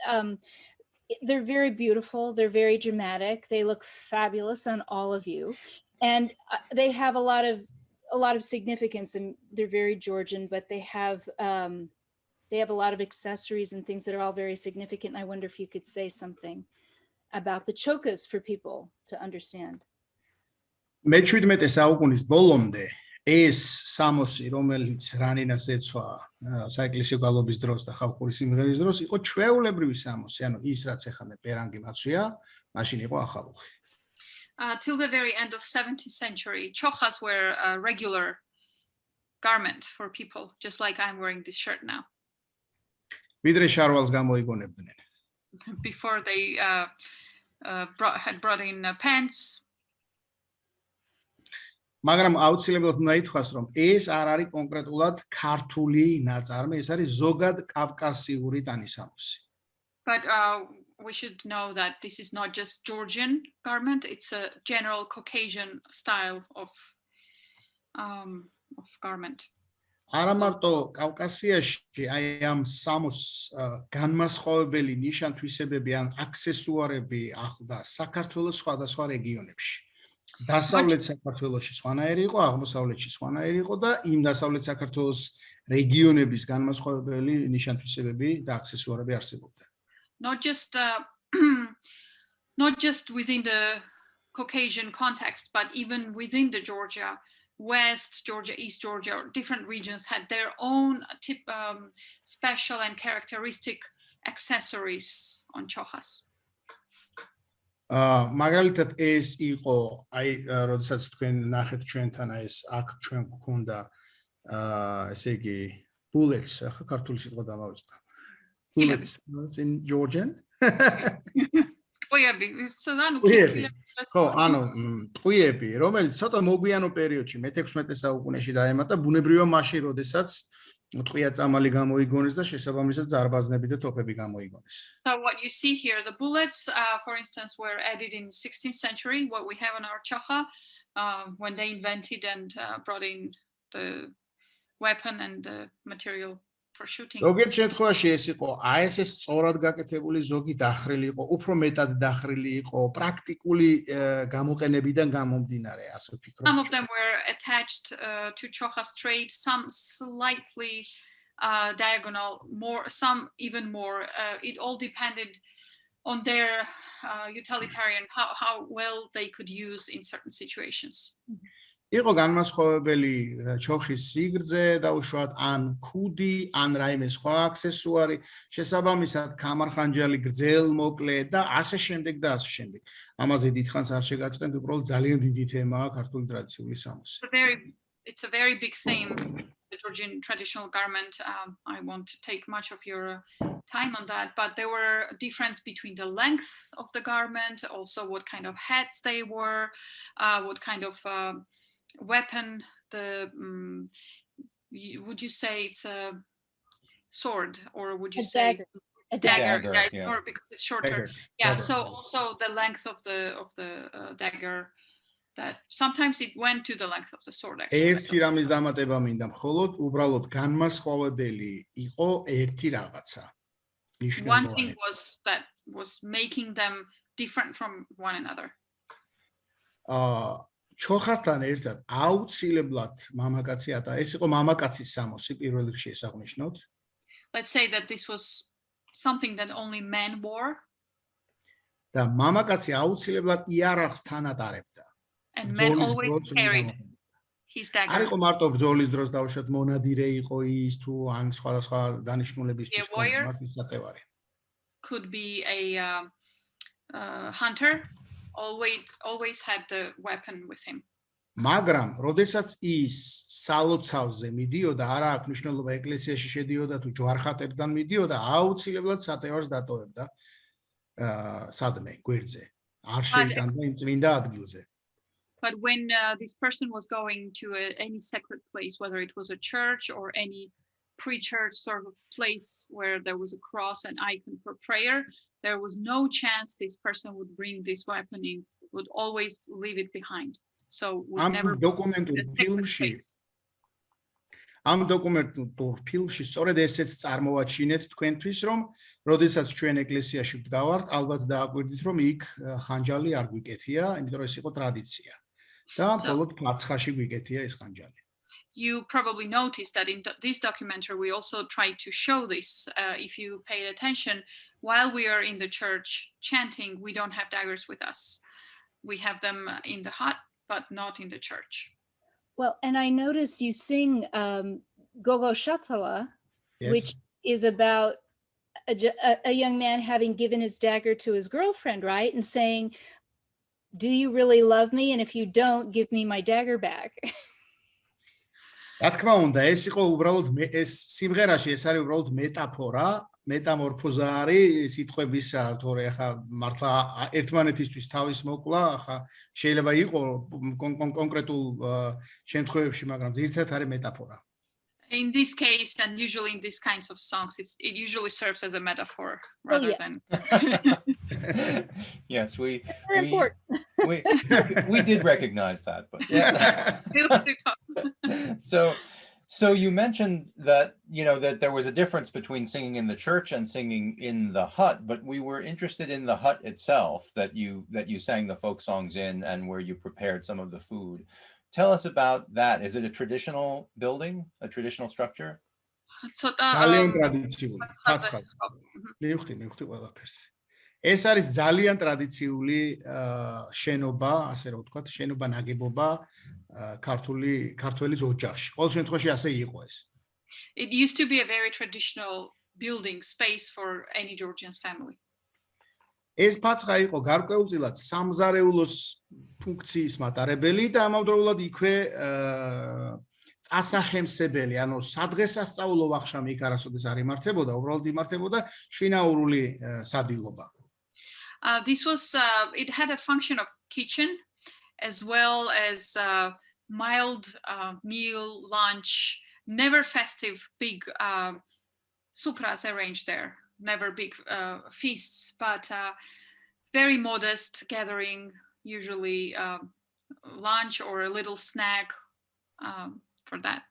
they're very beautiful, they're very dramatic, they look fabulous on all of you, and they have a lot of significance, and they're very Georgian, but they have a lot of accessories and things that are all very significant. I wonder if you could say something about the chokas for people to understand. მე-17 საუკუნის ბოლომდე ეს სამოსი, რომელიც რანინას ეცვა საეკლესიო გალობის დროს და ხალხური სიმღერის დროს, იყო ჩვეულებრივი სამოსი, ანუ ის რაც ახლა მე პერანგი მაცვია, მაშინ იყო ახალუხი. Till the very end of 17th century, chokhas were a regular garment for people, just like I'm wearing this shirt now. ვიდრე შარვალს გამოიგონებდნენ. Before they had brought in pants. მაგრამ აუცილებლად უნდა ითქვას, რომ ეს არ არის კონკრეტულად ქართული ნაწარმი, ეს არის ზოგად კავკასიური ტანისამოსი. But we should know that this is not just Georgian garment, it's a general Caucasian style of garment. არა მარტო კავკასიაში აი ამ სამოს განმასხვავებელი ნიშან-თვისებები ან აქსესუარები ახლდა საქართველოს სხვადასხვა რეგიონებში. დასავლეთ საქართველოში სხვანაირი იყო, აღმოსავლეთში სხვანაირი იყო და იმ დასავლეთ საქართველოს რეგიონების განმასხვავებელი ნიშან-თვისებები და აქსესუარები არსებობდა. Not just within the Caucasian context, but even within the Georgia, West Georgia, East Georgia, or different regions had their own special and characteristic accessories on chokhas. მაგალითად ეს იყო, აი, როდესაც თქვენ ნახეთ ჩვენთან ეს აქ ჩვენ გვქონდა ესე იგი bullets, ახლა ქართული სიტყვა დამავიწყდა. Bullets in Georgian. ხო, ანუ ტყვიები, რომელიც ცოტა მოგვიანო პერიოდში მე-16 საუკუნეში დაემატა, ბუნებრივია მაშინ, როდესაც ტყვია წამალი გამოიგონეს და შესაბამისად ზარბაზნები და თოფები გამოიგონეს. So what you see here, the bullets, for instance, were added in 16th century, what we have on our chokha, when they invented and brought in the weapon and the material for shooting. ზოგიერთ შემთხვევაში ეს იყო, აი ეს სწორად გაკეთებული, ზოგი დახრილი იყო, უფრო მეტად დახრილი იყო, პრაქტიკული გამოყენებიდან გამომდინარე, ასე ვფიქრობ. Some of them were attached to chokha straight, some slightly diagonal, some even more. It all depended on their utilitarian, how well they could use in certain situations. იყო განმასხვავებელი ჩოხის სიგრძე, დაუშვათ ან ქუდი, ან რაიმე სხვა აქსესუარი, შესაბამისად ქამარხანჯალი, გრძელ-მოკლე და ასე შემდეგ და ასე შემდეგ. ამაზე დიდხანს არ შეგაწყენთ, უბრალოდ ძალიან დიდი თემაა ქართული ტრადიციული სამოსი. It's a very big theme, the Georgian traditional garment. I won't take much of your time on that, but there were a difference between the length of the garment, also what kind of hats they wore, what kind of weapon, would you say it's a sword, or would you say A A dagger. Dagger, Yeah, it's yeah. more because it's shorter. Dagger, Yeah. dagger. So also the length of the dagger, that sometimes it went to the length of the sword actually. ერთი რამის დამატება მინდა, მხოლოდ უბრალოდ განმასხვავებელი იყო ერთი რაღაცა. One thing was that was making them different from one another. ჩოხასთან ერთად აუცილებლად მამაკაცი ატა. ეს იყო მამაკაცის სამოსი პირველ რიგში ეს აღნიშნოთ. Let's say that this was something that only men wore. და მამაკაცი აუცილებლად იარაღს თან ატარებდა. And men always carried his dagger. არ იყო მარტო ბრძოლის დროს დავუშვათ მონადირე იყო ის თუ ან სხვადასხვა დანიშნულებისთვის მას ისატევარი. Could be a hunter. Always had the weapon with him. მაგრამ როდესაც ის სალოცავზე მიდიოდა, არა აქვს მნიშვნელობა ეკლესიაში შედიოდა თუ ჯვარხატებთან მიდიოდა, აუცილებლად სატევარს დატოვებდა სადმე გვერდზე. არ შეიტანდა იმ წმინდა ადგილზე. But when this person was going to any sacred place, whether it was a church or any pre-church sort of place where there was a cross and icon for prayer, there was no chance this person would bring this weapon in, would always leave it behind. So would never ამ დოკუმენტურ ფილმში სწორედ ესეც წარმოვაჩინეთ თქვენთვის, რომ როდესაც ჩვენ ეკლესიაში ვდგავართ, ალბათ დააკვირდით, რომ იქ ხანჯალი არ გვიკეთია, იმიტომ რომ ეს იყო ტრადიცია. და მხოლოდ პასხაში გვიკეთია ეს ხანჯალი. You probably noticed that in this documentary we also tried to show this. If you paid attention, while we are in the church chanting, we don't have daggers with us. We have them in the hut, but not in the church. Well, and I notice you sing Gogo Shatala, Yes. which is about a young man having given his dagger to his girlfriend, right? And saying, do you really love me? And if you don't, give me my dagger back. რა თქმა უნდა, ეს იყო უბრალოდ ეს სიმღერაში ეს არის უბრალოდ მეტაფორა, მეტამორფოზა არის სიტყვებისა, თორე ახლა მართლა ერთმანეთისთვის თავის მოკლა, ახლა შეიძლება იყოს კონკრეტულ შემთხვევებში, მაგრამ ძირითადად არის მეტაფორა. In this case, and usually in these kinds of songs, it usually serves as a metaphor rather than. Yes, we did recognize that, but so you mentioned that that there was a difference between singing in the church and singing in the hut, but we were interested in the hut itself that you sang the folk songs in and where you prepared some of the food. Tell us about that. Is it a traditional building, a traditional structure? ძალიან ტრადიციული. მივხვდი ყველაფერს. ეს არის ძალიან ტრადიციული შენობა, ასე რომ ვთქვათ, შენობა ნაგებობა ქართლის ოჯახში. ყოველ შემთხვევაში ასე იყო ეს. It used to be a very traditional building space for any Georgian's family. ეს პასხა იყო გარკვეულწილად სამზარეულოს ფუნქციის მატარებელი და ამავდროულად იქვე წასახემსებელი, ანუ სადღესასწაულო ვახშამი იქ არასოდეს არ იმართებოდა, უბრალოდ იმართებოდა შინაურული სადილობა. This was it had a function of kitchen as well as mild meal, lunch, never festive big supras arranged there. Never big feasts, but very modest gathering, usually lunch or a little snack for that.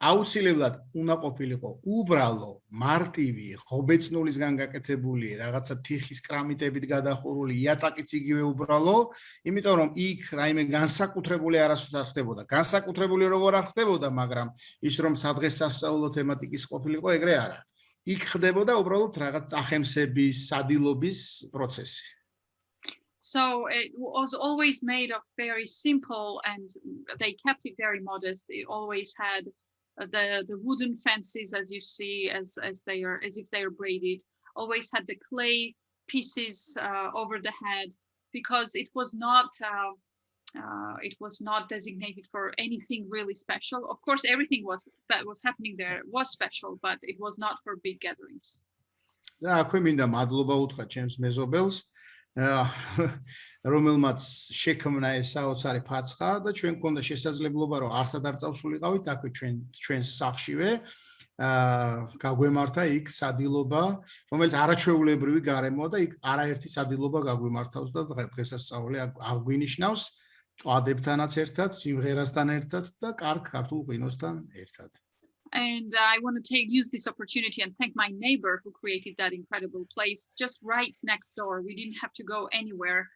აუცილებლად უნდა ყოფილიყო უბრალო, მარტივი, ხობეცნულისგან გაკეთებული, რაღაცა თიხის კრამიტებით გადახურული, იატაკიც იგივე უბრალო, იმიტომ რომ იქ რაიმე განსაკუთრებული არასოდეს არ ხდებოდა. განსაკუთრებული როგორ არ ხდებოდა, მაგრამ ის რომ სადღესასწაულო თემატიკის ყოფილიყო, ეგრე არა. იქ ხდებოდა უბრალოდ რაღაც წახემსების, სადილობის პროცესი. So it was always made of very simple, and they kept it very modest. It always had the wooden fences, as you see, as if they are braided. Always had the clay pieces over the head, because it was not designated for anything really special. Of course, everything that was happening there was special, but it was not for big gatherings. და აქვე მინდა მადლობა უთხრა ჩემს მეზობელს, რომელმაც შექმნა ეს საოცარი პასხა და ჩვენ გქონდა შესაძლებლობა რომ არსად არ წავსულიყავით აქვე ჩვენს სახლშივე. გაგვემართა იქ სადილობა, რომელიც არაჩვეულებრივი გარემოა და იქ არაერთი სადილობა გაგვემართავს და დღესასწაული აღგვინიშნავს წვადებთანაც ერთად, სიმღერასთან ერთად და კარგ ქართულ ღვინოსთან ერთად. And I want to use this opportunity and thank my neighbor who created that incredible place just right next door. We didn't have to go anywhere.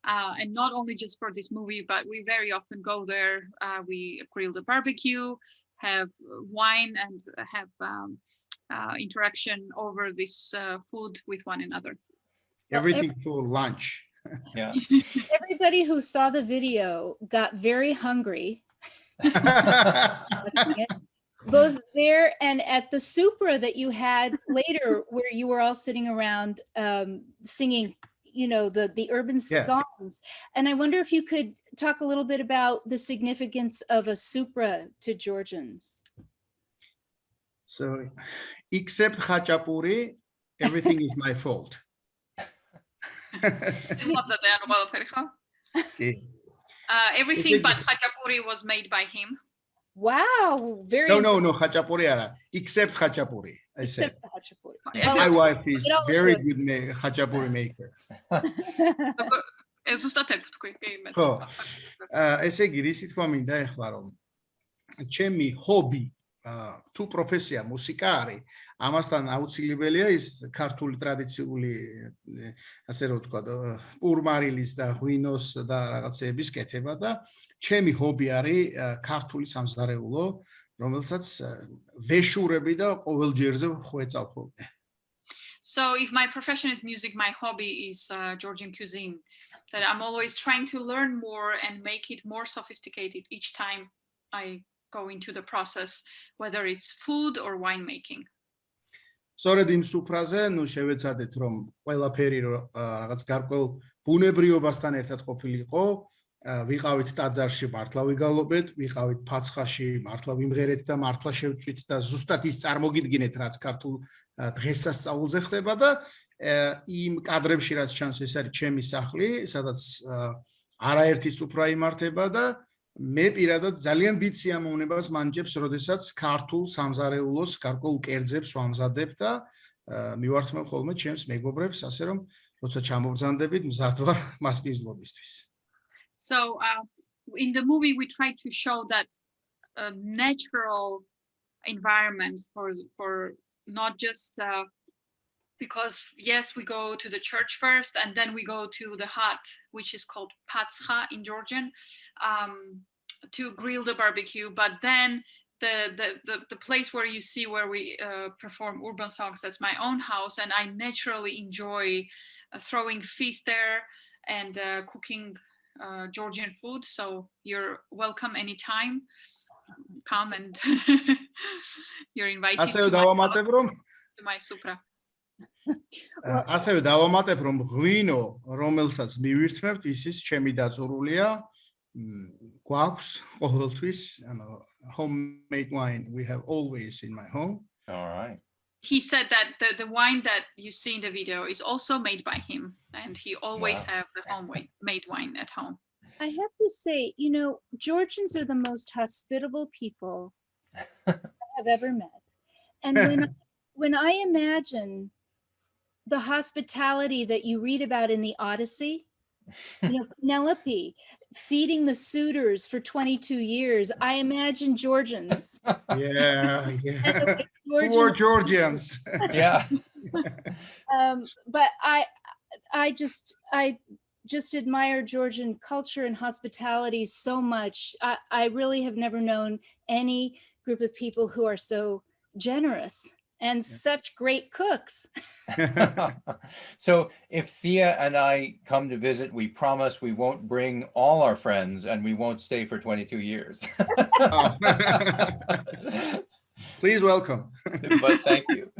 And not only just for this movie, but we very often go there. We grill the barbecue, have wine, and have interaction over this food with one another. Everything for lunch. Yeah. Everybody who saw the video got very hungry. Both there and at the supra that you had later, where you were all sitting around singing, you know, the urban songs. And I wonder if you could talk a little bit about the significance of a supra to Georgians. So, except khachapuri, everything is my fault. Everything but khachapuri was made by him. Wow, very No, khachapuri ara, except khachapuri. I said. except the khachapuri. My wife is very good khachapuri maker. ხო, ესე იგი, რისი თქმა მინდა ეხლა რომ ჩემი ჰობი თუ პროფესია მუსიკა არის, ამასთან აუცილებელია ის ქართული ტრადიციული ასე რომ ვთქვა, პურმარილის და ღვინოს და რაღაცეების კეთება და ჩემი ჰობი არის ქართული სამზარეულო, რომელსაც ვეშურები და ყოველ ჯერზე ხვეწავ ხოლმე. So if my profession is music, my hobby is Georgian cuisine, that I'm always trying to learn more and make it more sophisticated each time I go into the process, whether it's food or winemaking. სწორედ იმ სუფრაზე, შევეცადეთ რომ ყველაფერი რაღაც გარკვეულ ბუნებრიობასთან ერთად ყოფილიყო, ვიყავით ტაძარში, მართლა ვიგალობეთ, ვიყავით ფაცხაში, მართლა ვიმღერეთ და მართლა შევწვით და ზუსტად ის წარმოგიდგინეთ, რაც ქართულ დღესასწაულზე ხდება და იმ კადრებში რაც ჩანს, ეს არის ჩემი სახლი, სადაც არაერთი სუფრა იმართება და მე პირადად ძალიან დიდ სიამოვნებას მანჯებს, როდესაც ქართულ სამზარეულოს გარკვეულ კერძებს ვამზადებ და მივართმევ ხოლმე ჩემს მეგობრებს, ასე რომ როცა ჩამოვბრძანდებით, მზად ვარ მას მიზნობისთვის. So in the movie, we try to show that natural environment for not just because, yes, we go to the church first and then we go to the hut, which is called patscha in Georgian, to grill the barbecue. But then the place where you see where we perform urban songs, that's my own house. And I naturally enjoy throwing feast there and cooking Georgian food, so you're welcome anytime. Come and you're invited to my supra. ასევე დავამატებ რომ ღვინო, რომელსაც მივირთმევთ, ისიც ჩემი დაწურულია, გვაქვს ყოველთვის, ანუ homemade wine we have always in my home. All right. He said that the wine that you see in the video is also made by him, and he always have the homemade wine at home. I have to say, you know, Georgians are the most hospitable people I have ever met. And when I imagine the hospitality that you read about in the Odyssey, you know, Penelope feeding the suitors for 22 years, I imagine Georgians. Yeah. Poor Georgians. Yeah. But I just admire Georgian culture and hospitality so much. I really have never known any group of people who are so generous and such great cooks. So if Thea and I come to visit, we promise we won't bring all our friends and we won't stay for 22 years. Please welcome. But thank you.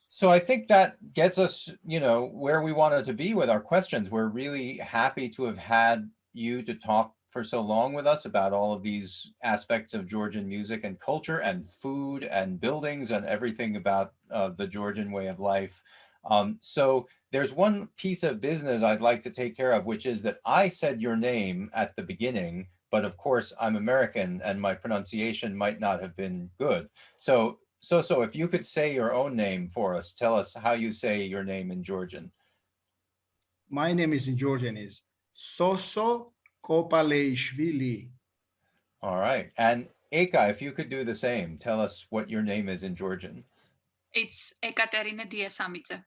So I think that gets us, you know, where we wanted to be with our questions. We're really happy to have had you to talk for so long with us about all of these aspects of Georgian music and culture and food and buildings and everything about the Georgian way of life. So there's one piece of business I'd like to take care of, which is that I said your name at the beginning, but of course I'm American and my pronunciation might not have been good. So Soso, if you could say your own name for us, tell us how you say your name in Georgian. My name is in Georgian is Soso Kopaleishvili. All right. And Eka, if you could do the same, tell us what your name is in Georgian. It's Ekaterina Diasamitsa.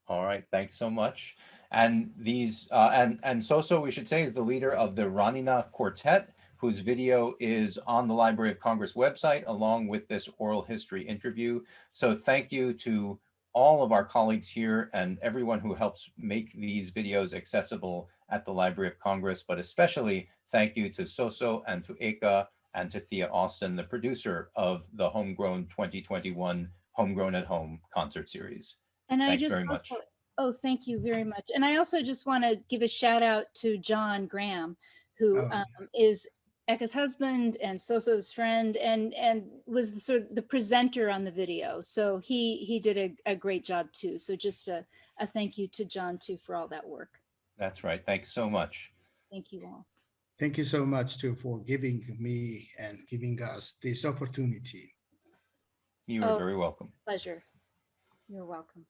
All right, thanks so much. And these and Soso, we should say, is the leader of the Ranina Quartet, whose video is on the Library of Congress website, along with this oral history interview. So thank you to all of our colleagues here and everyone who helps make these videos accessible at the Library of Congress, but especially thank you to Soso and to Eka and to Thea Austin, the producer of the Homegrown 2021 Homegrown at Home concert series. And I Thanks just very much. Oh, thank you very much. And I also just want to give a shout out to John Graham, who is Eka's husband and Soso's friend, and was the, sort of the presenter on the video. So he did a great job too. So just a thank you to John too for all that work. That's right. Thanks so much. Thank you all. Thank you so much too for giving me and giving us this opportunity. You are very welcome. Pleasure. You're welcome.